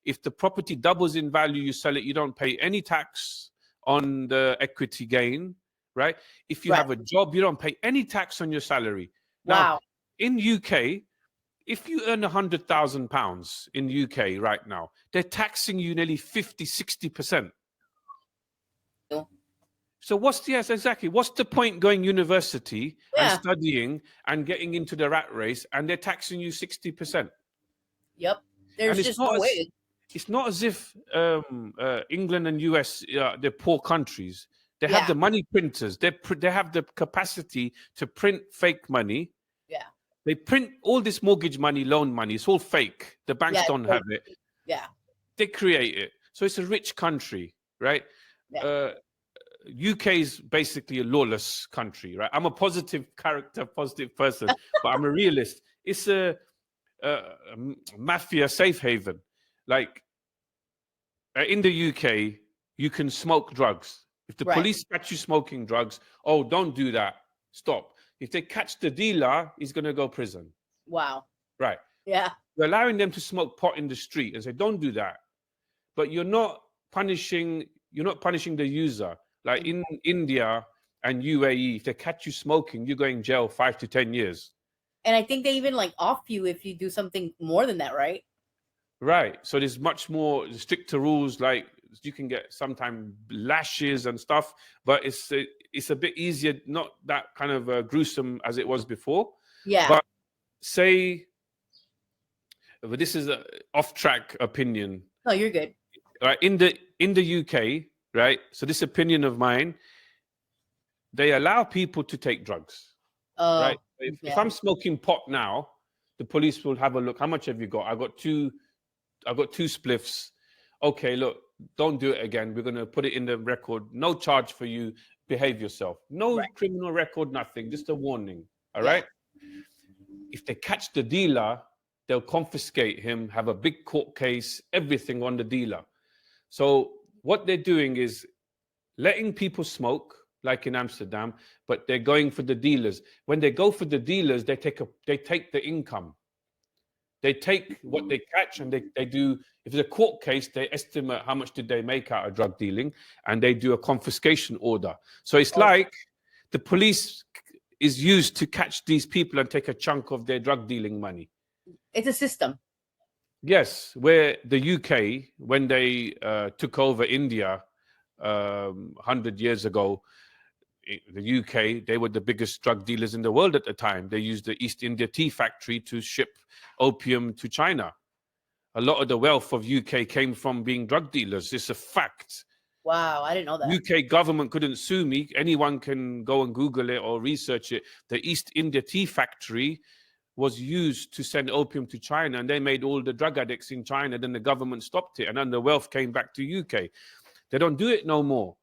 if the property doubles in value, you sell it, you don't pay any tax on the equity gain, right? If you have a job, you don't pay any tax on your salary. Now, in UK, if you earn £100,000 in UK right now, they're taxing you nearly 50, 60%. So what's the point going university and studying and getting into the rat race, and they're taxing you 60%? Yep. There's just no way. It's not as if England and US, they're poor countries. They have the money printers. They have the capacity to print fake money. Yeah. They print all this mortgage money, loan money. It's all fake. The banks don't have it. Yeah. They create it. So it's a rich country, right? Yeah. UK is basically a lawless country, right? I'm a positive person, but I'm a realist. It's a mafia safe haven. Like in the UK, you can smoke drugs. If the police catch you smoking drugs, don't do that. Stop. If they catch the dealer, he's going to go prison. Wow. Right. Yeah. You're allowing them to smoke pot in the street and say, don't do that. But you're not punishing the user. Like in India and UAE, if they catch you smoking, you're going jail 5 to 10 years. And I think they even off you if you do something more than that, right? Right. So there's much more stricter rules. Like you can get sometimes lashes and stuff, but it's a bit easier, not that kind of gruesome as it was before. Yeah. But but this is an off-track opinion. No, you're good. Right. In the UK, right? So this opinion of mine, they allow people to take drugs. right? Oh, If yeah. I'm smoking pot now, the police will have a look. How much have you got? I've got two spliffs. Okay, look, don't do it again. We're gonna put it in the record. No charge for you. Behave yourself. No Right. criminal record, nothing. Just a warning. All Yeah. right. If they catch the dealer, they'll confiscate him, have a big court case, everything on the dealer. So what they're doing is letting people smoke, like in Amsterdam, but they're going for the dealers. When they go for the dealers, they take the income. They take what they catch and they do, if it's a court case, they estimate how much did they make out of drug dealing and they do a confiscation order. So it's Oh, like the police is used to catch these people and take a chunk of their drug dealing money. it's a system. Yes, where the UK, when they took over India 100 years ago, the UK, they were the biggest drug dealers in the world at the time. They used the East India Tea Factory to ship opium to China. A lot of the wealth of UK came from being drug dealers. It's a fact. Wow, I didn't know that. UK government couldn't sue me. Anyone can go and Google it or research it. The East India Tea Factory was used to send opium to China, and they made all the drug addicts in China. Then the government stopped it, and then the wealth came back to UK. They don't do it no more,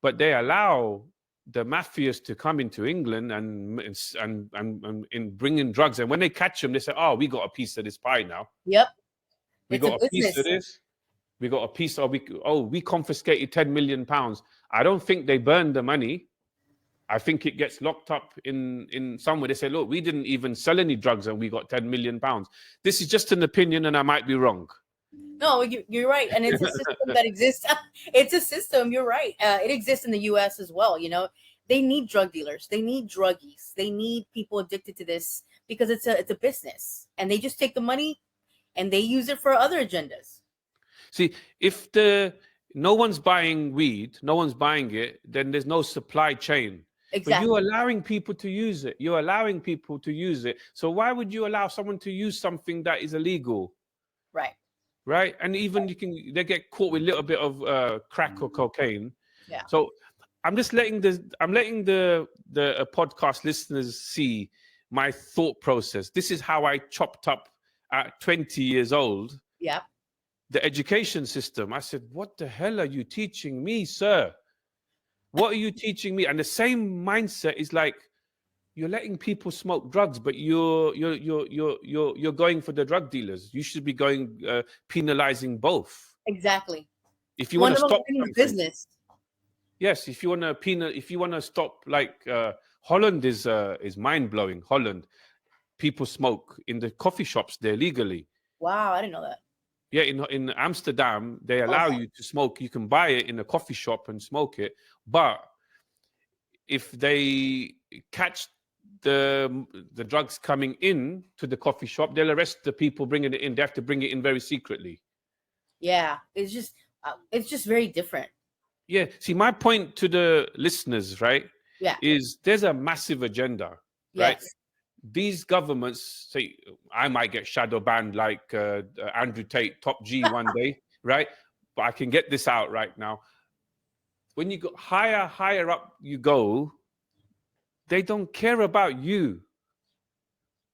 but they allow the mafias to come into England and bring in drugs. And when they catch them, they say, "Oh, we got a piece of this pie now. Yep. We It's a got a piece of business. this. We got a piece of we confiscated 10 million pounds." I don't think they burned the money. I think it gets locked up in somewhere. They say, "Look, we didn't even sell any drugs and we got 10 million pounds." This is just an opinion and I might be wrong. No, you're right, and it's a system that exists. It's a system. You're right. It exists in the U.S. as well. You know, they need drug dealers. They need druggies. They need people addicted to this because it's a business, and they just take the money and they use it for other agendas. See, if no one's buying weed, no one's buying it, then there's no supply chain. But Exactly. you're allowing people to use it. You're allowing people to use it. So why would you allow someone to use something that is illegal? Right. Right. And even they get caught with a little bit of crack or cocaine. Yeah. So I'm letting the podcast listeners see my thought process. This is how I chopped up at 20 years old. Yeah. The education system. I said, "What the hell are you teaching me, sir? What are you teaching me?" And the same mindset is like, you're letting people smoke drugs, but you're going for the drug dealers. You should be going penalizing both. Exactly. If you One want to of them stop is something, business. yes. If you want to stop, like Holland is mind blowing. Holland, people smoke in the coffee shops there legally. Wow, I didn't know that. Yeah, in Amsterdam, they allow Okay. you to smoke. You can buy it in a coffee shop and smoke it. But if they catch the drugs coming in to the coffee shop, they'll arrest the people bringing it in. They have to bring it in very secretly. Yeah, it's just very different. Yeah. See, my point to the listeners, right, Yeah. is there's a massive agenda, right? Yes. These governments say, I might get shadow banned like Andrew Tate, top G one day, right? But I can get this out right now. When you go higher up you go, they don't care about you.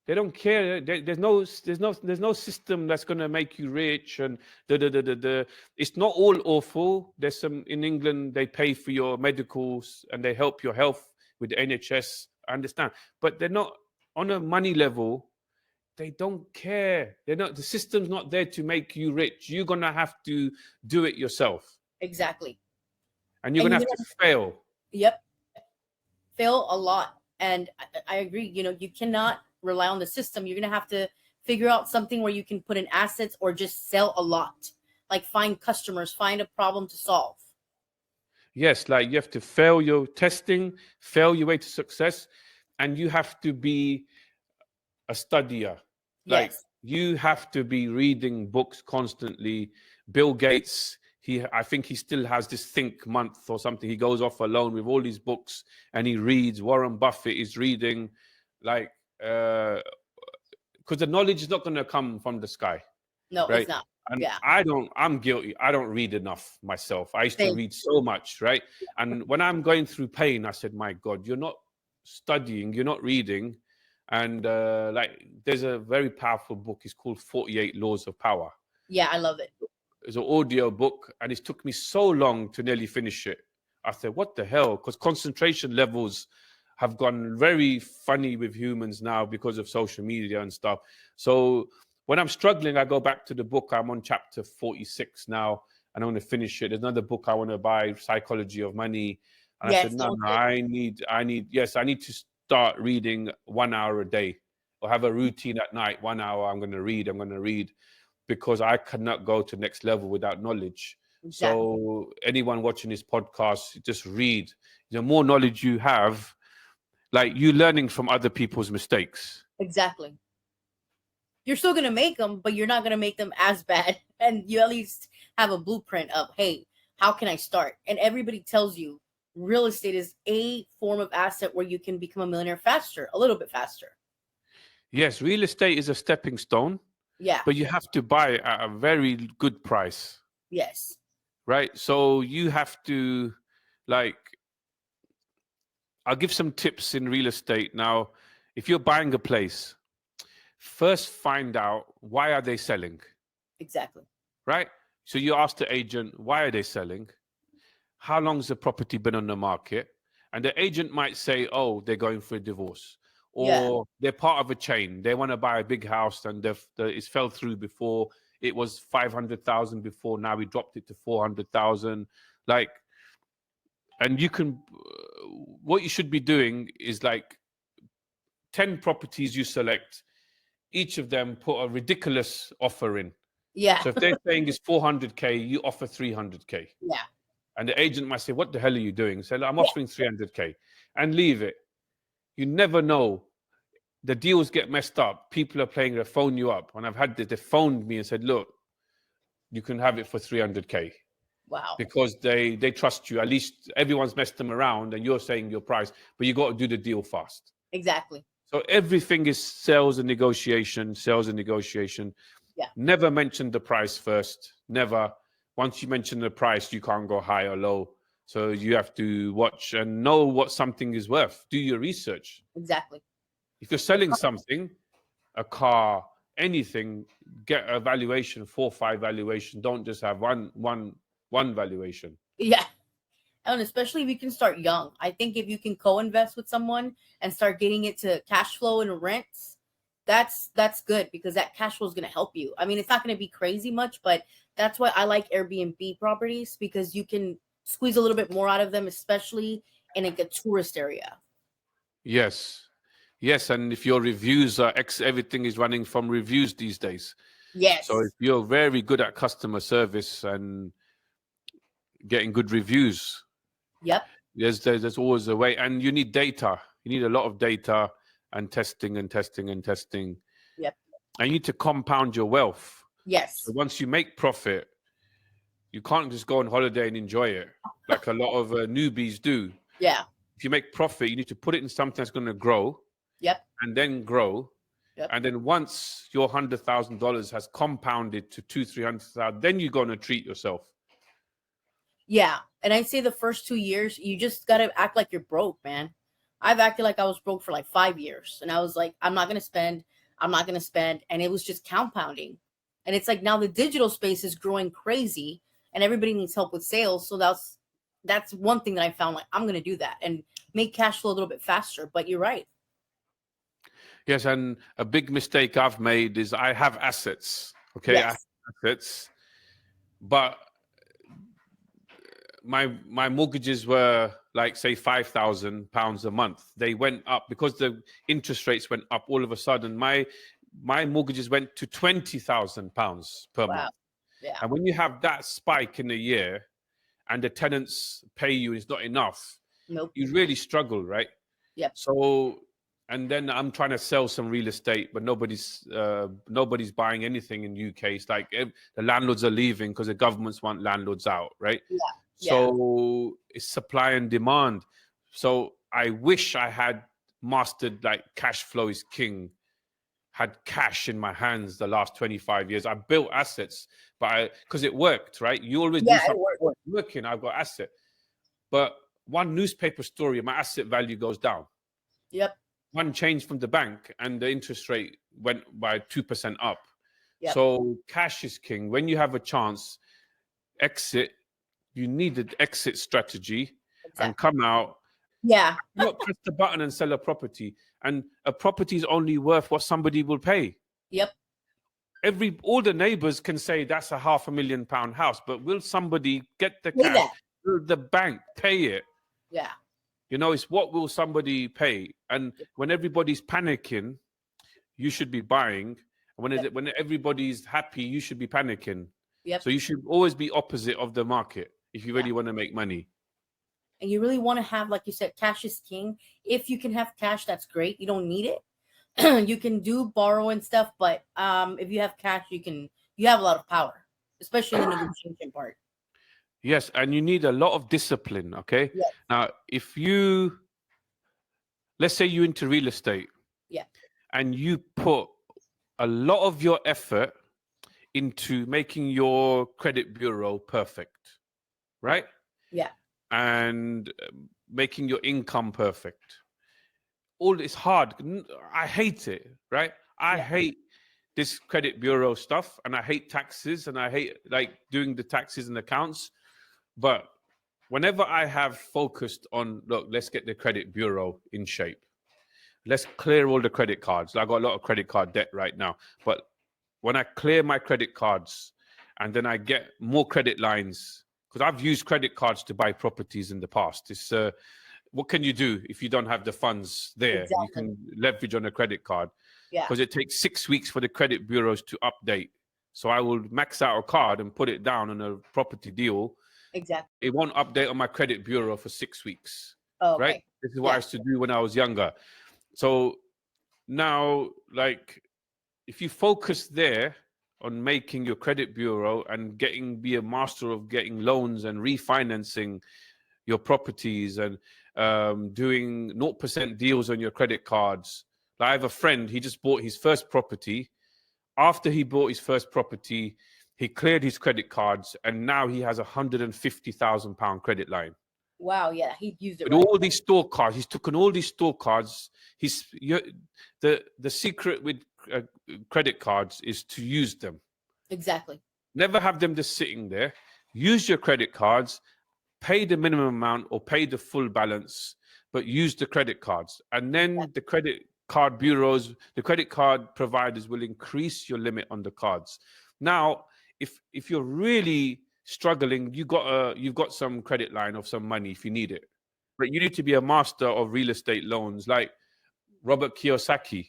They don't care. There's no system that's going to make you rich and It's not all awful. There's some in England. They pay for your medicals and they help your health with the NHS. I understand, but they're not on a money level. They don't care. They're not. The system's not there to make you rich. You're gonna have to do it yourself, Exactly. and you're And gonna have to fail. Yep. Fail a lot. And I agree. You know, you cannot rely on the system. You're going to have to figure out something where you can put in assets or just sell a lot, like find customers, find a problem to solve. Yes, like you have to fail your testing, fail your way to success, and you have to be a studier. Like Yes. you have to be reading books constantly. Bill Gates, I think he still has this Think month or something. He goes off alone with all these books and he reads. Warren Buffett is reading, like, because the knowledge is not going to come from the sky. No, right? it's not. And Yeah. I'm guilty. I don't read enough myself. I used to Same. read so much, right? And when I'm going through pain, I said, my God, you're not studying, you're not reading. And like, there's a very powerful book. It's called 48 Laws of Power. Yeah, I love it. It's an audio book, and it took me so long to nearly finish it. I said, what the hell? Because concentration levels have gone very funny with humans now because of social media and stuff. So when I'm struggling, I go back to the book. I'm on chapter 46 now, and I want to finish it. There's another book I want to buy, Psychology of Money. And I said, Yes, no, I need to start reading 1 hour a day, or have a routine at night. 1 hour, I'm going to read, because I cannot go to next level without knowledge. exactly. So anyone watching this podcast, just read. The more knowledge you have, like, you learning from other people's mistakes. Exactly. You're still going to make them, but you're not going to make them as bad. And you at least have a blueprint of, hey, how can I start? And everybody tells you real estate is a form of asset where you can become a millionaire faster, a little bit faster. Yes, real estate is a stepping stone, Yeah. but you have to buy it at a very good price, Yes. right? So you have to, like, I'll give some tips in real estate. Now, if you're buying a place, first find out, why are they selling, Exactly. right? So you ask the agent, why are they selling? How long's the property been on the market? And the agent might say, oh, they're going for a divorce, or they're part of a chain. They want to buy a big house, and it's fell through before. It was 500,000 before. Now we dropped it to 400,000. Like, and you can, what you should be doing is, like, 10 properties you select, each of them put a ridiculous offer in. Yeah. So if they're saying it's 400K, you offer 300K. Yeah. And the agent might say, what the hell are you doing? Say, I'm offering 300K, and leave it. You never know. The deals get messed up. People are playing, they phone you up. And I've had this, they phoned me and said, look, you can have it for 300K. Wow. Because they trust you. At least everyone's messed them around and you're saying your price, but you got to do the deal fast. Exactly. So everything is sales and negotiation. Yeah. Never mention the price first. Never. Once you mention the price, you can't go high or low. So you have to watch and know what something is worth. Do your research. Exactly. If you're selling something, a car, anything, get a valuation, 4 or 5 valuation. Don't just have one valuation. Yeah. And especially if you can start young. I think if you can co-invest with someone and start getting it to cash flow and rents, that's good, because that cash flow is going to help you. I mean, it's not going to be crazy much, but that's why I like Airbnb properties, because you can squeeze a little bit more out of them, especially in like a tourist area. Yes. And if your reviews are everything is running from reviews these days. Yes. So if you're very good at customer service and getting good reviews, Yep. there's always a way. And you need data. You need a lot of data and testing. Yep. And you need to compound your wealth. Yes. So once you make profit, you can't just go on holiday and enjoy it like a lot of newbies do. Yeah. If you make profit, you need to put it in something that's going to grow. Yep. And then grow. Yep. And then once your $100,000 has compounded to 200,000-300,000, then you're going to treat yourself. Yeah. And I say the first 2 years, you just got to act like you're broke, man. I've acted like I was broke for like 5 years. And I was like, I'm not going to spend. And it was just compounding. And it's like now the digital space is growing crazy and everybody needs help with sales. So that's one thing that I found, like, I'm going to do that and make cash flow a little bit faster. But you're right. Yes. And a big mistake I've made is I have assets. Okay. Yes. I have assets. But my mortgages were, like, say, £5,000 a month. They went up because the interest rates went up. All of a sudden, my mortgages went to £20,000 per month. Yeah. And when you have that spike in a year and the tenants pay you, it's not enough. Nope. You really struggle, right? Yep. So, and then I'm trying to sell some real estate, but nobody's buying anything in UK. It's like the landlords are leaving because the governments want landlords out, right? Yeah. So it's supply and demand. So I wish I had mastered, like, cash flow is king, had cash in my hands the last 25 years. I built assets, but because it worked, right? You always do something working. I've got asset. But one newspaper story, my asset value goes down. Yep. One change from the bank and the interest rate went by 2% up. Yep. So cash is king. When you have a chance, exit. You need an exit strategy and come out. Yeah. Not press the button and sell a property. And a property is only worth what somebody will pay. Yep. All the neighbors can say that's a £500,000 house, but will somebody get the Pay cash? that. Will the bank pay it? Yeah. You know, it's what will somebody pay? And when everybody's panicking, you should be buying. When everybody's happy, you should be panicking. Yep. So you should always be opposite of the market if you really want to make money. And you really want to have, like you said, cash is king. If you can have cash, that's great. You don't need it. You can do borrow and stuff, but if you have cash, you have a lot of power, especially in the negotiation part. Yes, and you need a lot of discipline, okay? Yes. Now, let's say you're into real estate. Yeah. And you put a lot of your effort into making your credit bureau perfect, right? Yeah. And making your income perfect. All it's hard. I hate it, right? I hate this credit bureau stuff, and I hate taxes, and I hate like doing the taxes and accounts. But whenever I have focused on, look, let's get the credit bureau in shape. Let's clear all the credit cards. I got a lot of credit card debt right now. But when I clear my credit cards and then I get more credit lines, because I've used credit cards to buy properties in the past. It's what can you do if you don't have the funds there? Exactly. You can leverage on a credit card. Yeah. Because it takes 6 weeks for the credit bureaus to update. So I will max out a card and put it down on a property deal. Exactly. It won't update on my credit bureau for 6 weeks. Oh, okay. Right? This is what I used to do when I was younger. So now, like, if you focus there on making your credit bureau and be a master of getting loans and refinancing your properties and doing 0% deals on your credit cards. Like I have a friend, he just bought his first property. After he bought his first property, he cleared his credit cards and now he has £150,000 credit line. Wow, yeah, he used it. With all these store cards, he's taken all these store cards. The secret with credit cards is to use them. Exactly. Never have them just sitting there. Use your credit cards, pay the minimum amount or pay the full balance, but use the credit cards. And then the credit card bureaus, the credit card providers will increase your limit on the cards. Now, if you're really struggling, you've got some credit line of some money if you need it. But you need to be a master of real estate loans, like Robert Kiyosaki,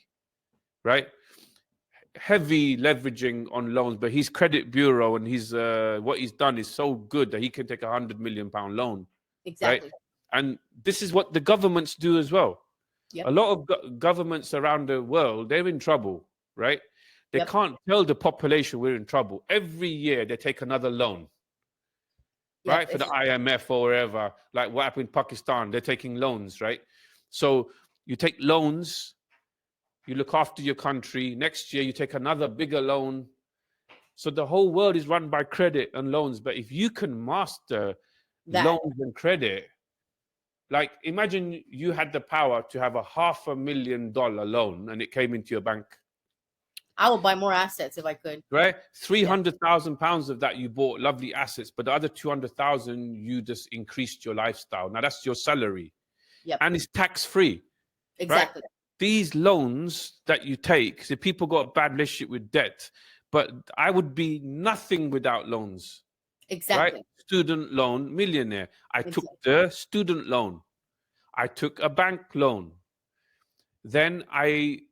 right? Heavy leveraging on loans, but his credit bureau and his what he's done is so good that he can take £100 million loan. Exactly. Right? And this is what the governments do as well. Yep. A lot of governments around the world, they're in trouble, right? They can't tell the population we're in trouble. Every year they take another loan. Right, for the IMF or wherever, like what happened in Pakistan, they're taking loans, right? So you take loans, you look after your country. Next year, you take another bigger loan. So the whole world is run by credit and loans. But if you can master loans and credit, like imagine you had the power to have $500,000 loan and it came into your bank. I would buy more assets if I could. Right? £300,000 of that you bought lovely assets, but the other 200,000 you just increased your lifestyle. Now that's your salary. Yep. And it's tax-free. Exactly. Right? These loans that you take, so people got a bad relationship with debt, but I would be nothing without loans. Exactly. Right? Student loan, millionaire. I took the student loan. I took a bank loan. Then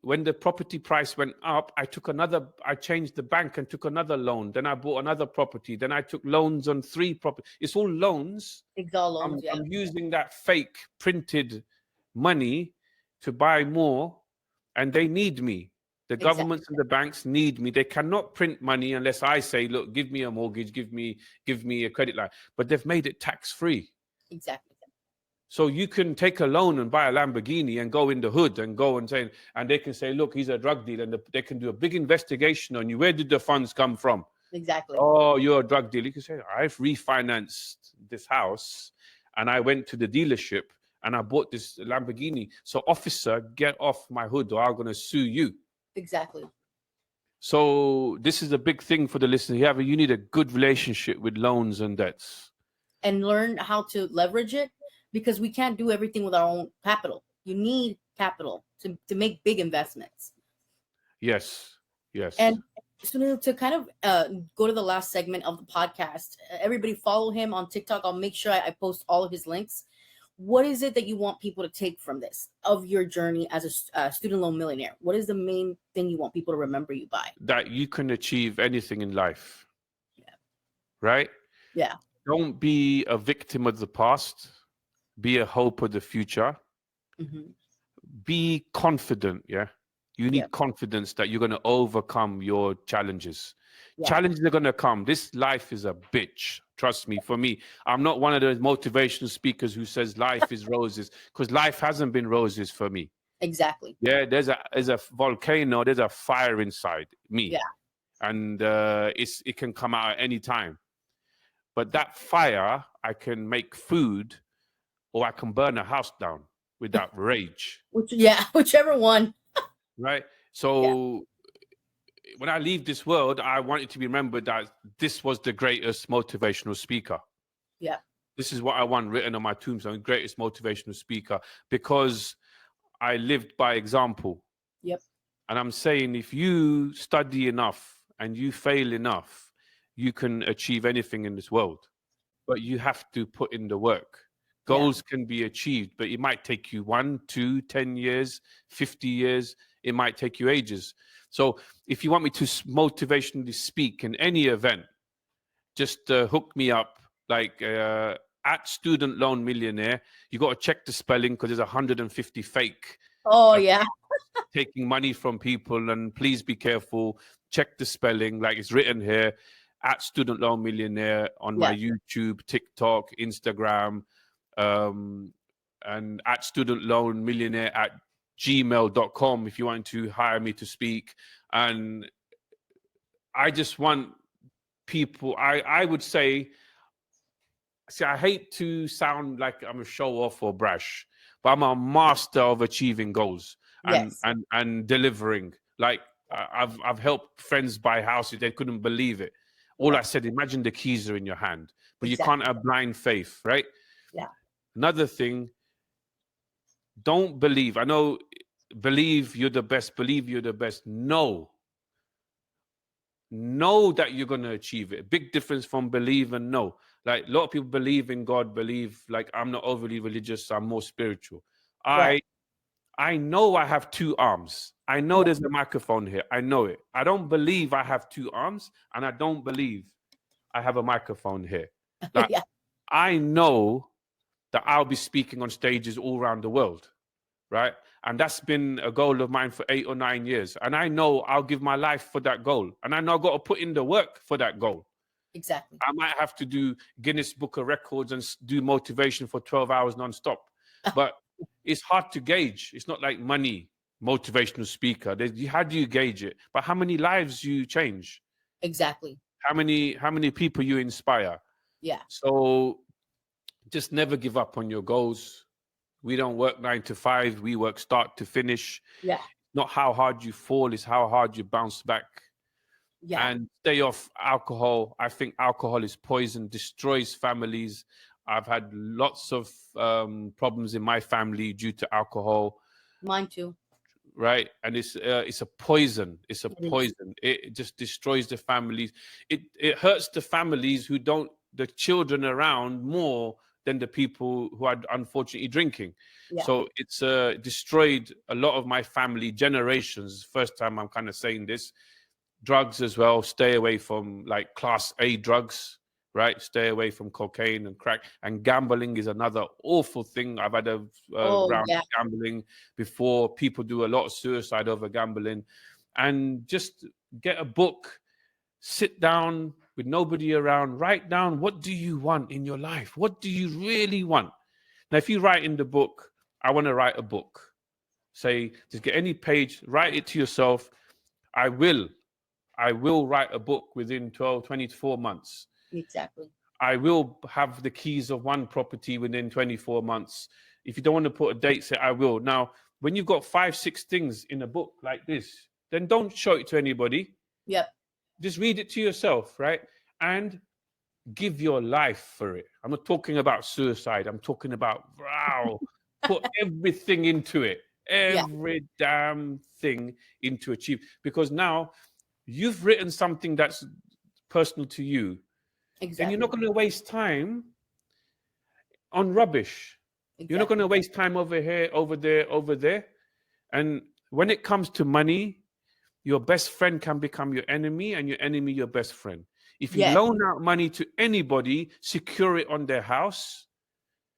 when the property price went up, I changed the bank and took another loan. Then I bought another property. Then I took loans on 3 properties. It's all loans. It's all loans, I'm using that fake printed money to buy more, and they need me. The governments and the banks need me. They cannot print money unless I say, look, give me a mortgage, give me a credit line. But they've made it tax-free. Exactly. So you can take a loan and buy a Lamborghini and go in the hood and go and say, and they can say, look, he's a drug dealer, and they can do a big investigation on you. Where did the funds come from? Exactly. Oh, you're a drug dealer. You can say, I've refinanced this house and I went to the dealership and I bought this Lamborghini. So, officer, get off my hood or I'm going to sue you. Exactly. So this is a big thing for the listener. You need a good relationship with loans and debts. And learn how to leverage it, because we can't do everything with our own capital. You need capital to make big investments. Yes. And so to kind of go to the last segment of the podcast, everybody follow him on TikTok. I'll make sure I post all of his links. What is it that you want people to take from this, of your journey as a student loan millionaire? What is the main thing you want people to remember you by? That you can achieve anything in life. Yeah. Right? Yeah. Don't be a victim of the past. Be a hope of the future. Mm-hmm. Be confident. Yeah. You need Yeah. confidence that you're going to overcome your challenges. Yeah. Challenges are going to come. This life is a bitch. Trust me. For me, I'm not one of those motivational speakers who says life is roses, because life hasn't been roses for me. Exactly. Yeah, there's a volcano. There's a fire inside me. Yeah. And it can come out at any time. But that fire, I can make food, or I can burn a house down without rage. Whichever one. Right. So when I leave this world, I want it to be remembered that this was the greatest motivational speaker. Yeah. This is what I want written on my tombstone: greatest motivational speaker, because I lived by example. Yep. And I'm saying, if you study enough and you fail enough, you can achieve anything in this world. But you have to put in the work. Goals can be achieved, but it might take you 1, 2, 10 years, 50 years. It might take you ages. So if you want me to motivationally speak in any event, just hook me up, like at Student Loan Millionaire. You got to check the spelling, because there's 150 fake. Oh, yeah. Taking money from people, and please be careful. Check the spelling, like it's written here, at Student Loan Millionaire on my YouTube, TikTok, Instagram, and at Student Loan Millionaire at gmail.com if you want to hire me to speak. And I just want people, I would say, see, I hate to sound like I'm a show off or brash, but I'm a master of achieving goals and delivering. Like I've helped friends buy houses, they couldn't believe it. All I said, imagine the keys are in your hand, but you can't have blind faith, right? Yeah. Another thing, don't believe. I know, believe you're the best, believe you're the best. Know that you're going to achieve it. Big difference from believe and know. Like a lot of people believe in God, believe, like, I'm not overly religious, I'm more spiritual. I know I have 2 arms. I know there's a microphone here. I know it. I don't believe I have 2 arms, and I don't believe I have a microphone here. Like, I know that I'll be speaking on stages all around the world, right? And that's been a goal of mine for 8 or 9 years. And I know I'll give my life for that goal. And I know I've got to put in the work for that goal. Exactly. I might have to do Guinness Book of Records and do motivation for 12 hours nonstop. But it's hard to gauge. It's not like money, motivational speaker. How do you gauge it? But how many lives you change? Exactly. How many people you inspire? Yeah. So just never give up on your goals. We don't work 9 to 5. We work start to finish. Yeah. Not how hard you fall, it's how hard you bounce back. Yeah. And stay off alcohol. I think alcohol is poison, destroys families. I've had lots of problems in my family due to alcohol. Mine too. Right? And it's a poison. It's a poison. It just destroys the families. It hurts the families the children around more than the people who are unfortunately drinking. Yeah. So it's destroyed a lot of my family generations. First time I'm kind of saying this. Drugs as well. Stay away from like class A drugs, right? Stay away from cocaine and crack. And gambling is another awful thing. I've had a round of gambling before. People do a lot of suicide over gambling. And just get a book, sit down with nobody around, write down, what do you want in your life? What do you really want? Now, if you write in the book, I want to write a book. Say, just get any page, write it to yourself. I will write a book within 12, 24 months. Exactly. I will have the keys of one property within 24 months. If you don't want to put a date, say I will. Now, when you've got 5, 6 things in a book like this, then don't show it to anybody. Yep. Just read it to yourself, right? And give your life for it. I'm not talking about suicide. I'm talking about, wow, put everything into it, Yeah. every damn thing into achieve. Because now you've written something that's personal to you, and you're Exactly. not going to waste time on rubbish. You're not Exactly. going to waste time over here, over there, over there. And when it comes to money, your best friend can become your enemy, and your enemy your best friend. If you Yes. loan out money to anybody, secure it on their house.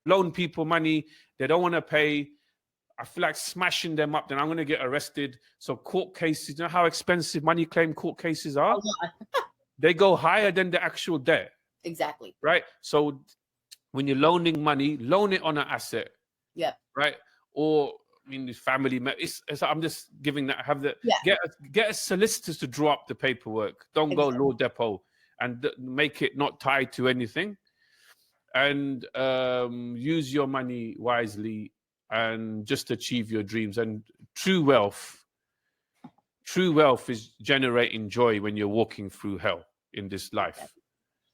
Loan people money they don't want to pay. I feel like smashing them up, then I'm going to get arrested. So court cases, you know how expensive money claim court cases are? They go higher than the actual debt. Exactly. Right? So when you're loaning money, loan it on an asset. Yeah. Right? Or I mean, family. I'm just giving that. Have the Yeah. get a solicitor to draw up the paperwork. Don't go law depot and make it not tied to anything. And use your money wisely and just achieve your dreams. And true wealth is generating joy when you're walking through hell in this life.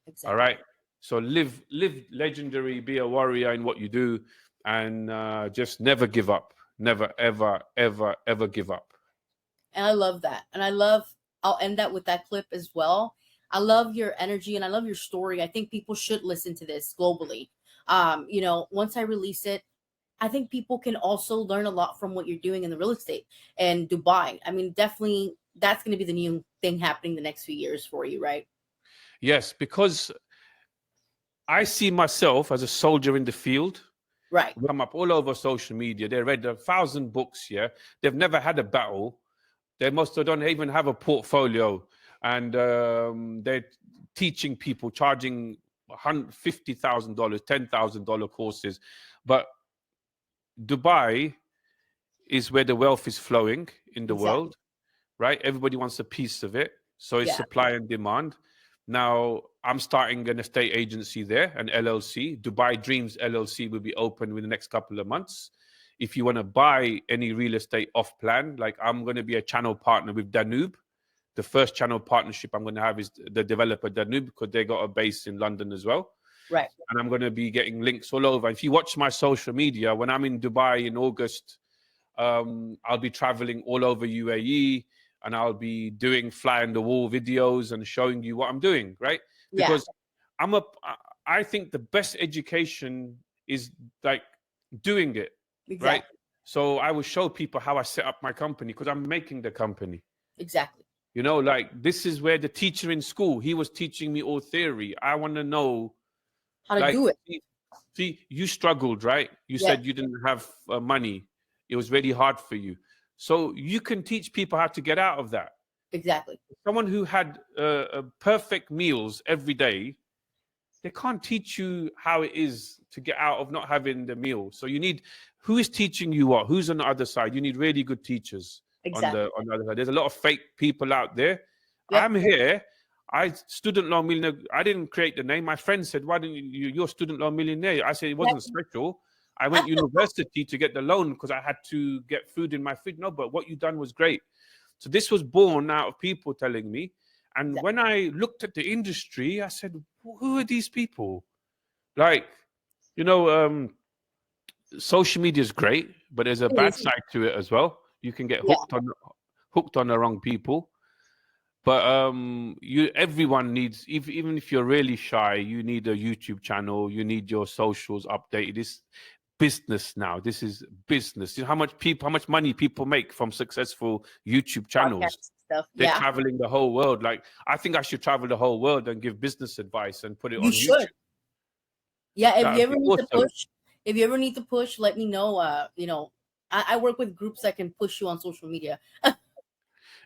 Exactly. All right. So live legendary. Be a warrior in what you do, and just never give up. Never, ever, ever, ever give up. And I love that. And I'll end that with that clip as well. I love your energy and I love your story. I think people should listen to this globally. Once I release it, I think people can also learn a lot from what you're doing in the real estate and Dubai. I mean, definitely that's going to be the new thing happening the next few years for you, right? Yes, because I see myself as a soldier in the field. Right. Come up all over social media. They read 1,000 books. Yeah, they've never had a battle. They most don't even have a portfolio, and they're teaching people, charging $50,000, $10,000 courses. But Dubai is where the wealth is flowing in the world, right? Everybody wants a piece of it, so it's supply and demand. Now I'm starting an estate agency there, an LLC. Dubai Dreams LLC will be open within the next couple of months. If you want to buy any real estate off plan, like I'm going to be a channel partner with Danube. The first channel partnership I'm going to have is the developer Danube, because they got a base in London as well. Right. And I'm going to be getting links all over. If you watch my social media, when I'm in Dubai in August, I'll be traveling all over UAE, and I'll be doing fly on the wall videos and showing you what I'm doing, right? Because I think the best education is like doing it, right? So I will show people how I set up my company, because I'm making the company. Exactly. You know, like this is where the teacher in school, he was teaching me all theory. I want to know how to do it. See, you struggled, right? You said you didn't have money. It was really hard for you. So you can teach people how to get out of that. Exactly. Someone who had perfect meals every day, they can't teach you how it is to get out of not having the meal. So you need, who is teaching you what? Who's on the other side? You need really good teachers on the other side. There's a lot of fake people out there. I'm here. Student loan millionaire. I didn't create the name. My friend said, "Why didn't you're student loan millionaire?" I said it wasn't special. I went university to get the loan because I had to get food in my fridge. No, but what you done was great. So this was born out of people telling me. And when I looked at the industry, I said, who are these people? Like, social media is great, but there's a bad side to it as well. You can get hooked on the wrong people. But everyone needs, even if you're really shy, you need a YouTube channel. You need your socials updated. This business now. This is business. You know how much money people make from successful YouTube channels. They're traveling the whole world. Like, I think I should travel the whole world and give business advice and put it on YouTube. Yeah, if you ever need to push, let me know. I work with groups that can push you on social media.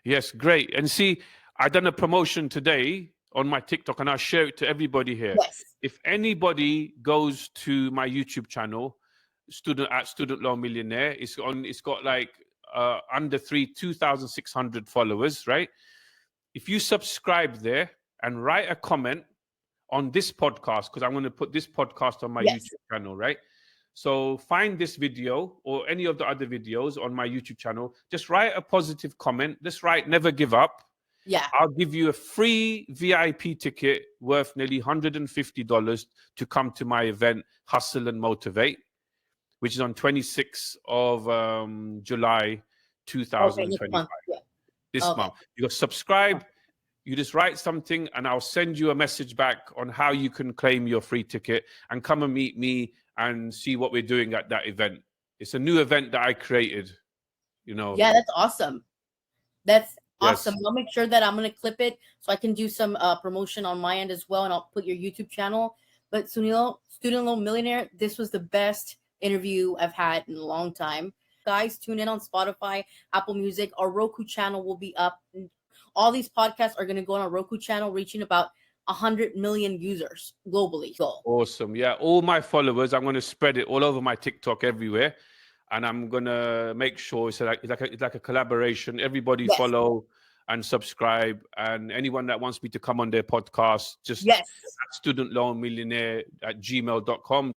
Yes, great. And see, I done a promotion today on my TikTok, and I'll share it to everybody here. If anybody goes to my YouTube channel, Student Loan Millionaire, it's got like under 2,600 followers, right? If you subscribe there and write a comment on this podcast, because I'm going to put this podcast on my YouTube channel, right? So find this video or any of the other videos on my YouTube channel. Just write a positive comment. Just write "never give up." Yeah. I'll give you a free VIP ticket worth nearly $150 to come to my event, Hustle and Motivate, which is on 26th of July Okay, next 2025. month. Yeah. This Okay. month. You go subscribe. You just write something and I'll send you a message back on how you can claim your free ticket and come and meet me and see what we're doing at that event. It's a new event that I created, you know. Yeah, that's awesome. That's awesome. Yes. I'll make sure that I'm gonna clip it so I can do some promotion on my end as well, and I'll put your YouTube channel. But Sunil, Student Loan Millionaire, this was the best interview I've had in a long time. Guys, tune in on Spotify, Apple Music. Our Roku channel will be up. All these podcasts are gonna go on our Roku channel, reaching about 100 million users globally. So Awesome. Yeah. All my followers, I'm going to spread it all over my TikTok everywhere. And I'm going to make sure it's like a collaboration. Everybody yes, follow and subscribe. And anyone that wants me to come on their podcast, just yes. studentloanmillionaire@gmail.com.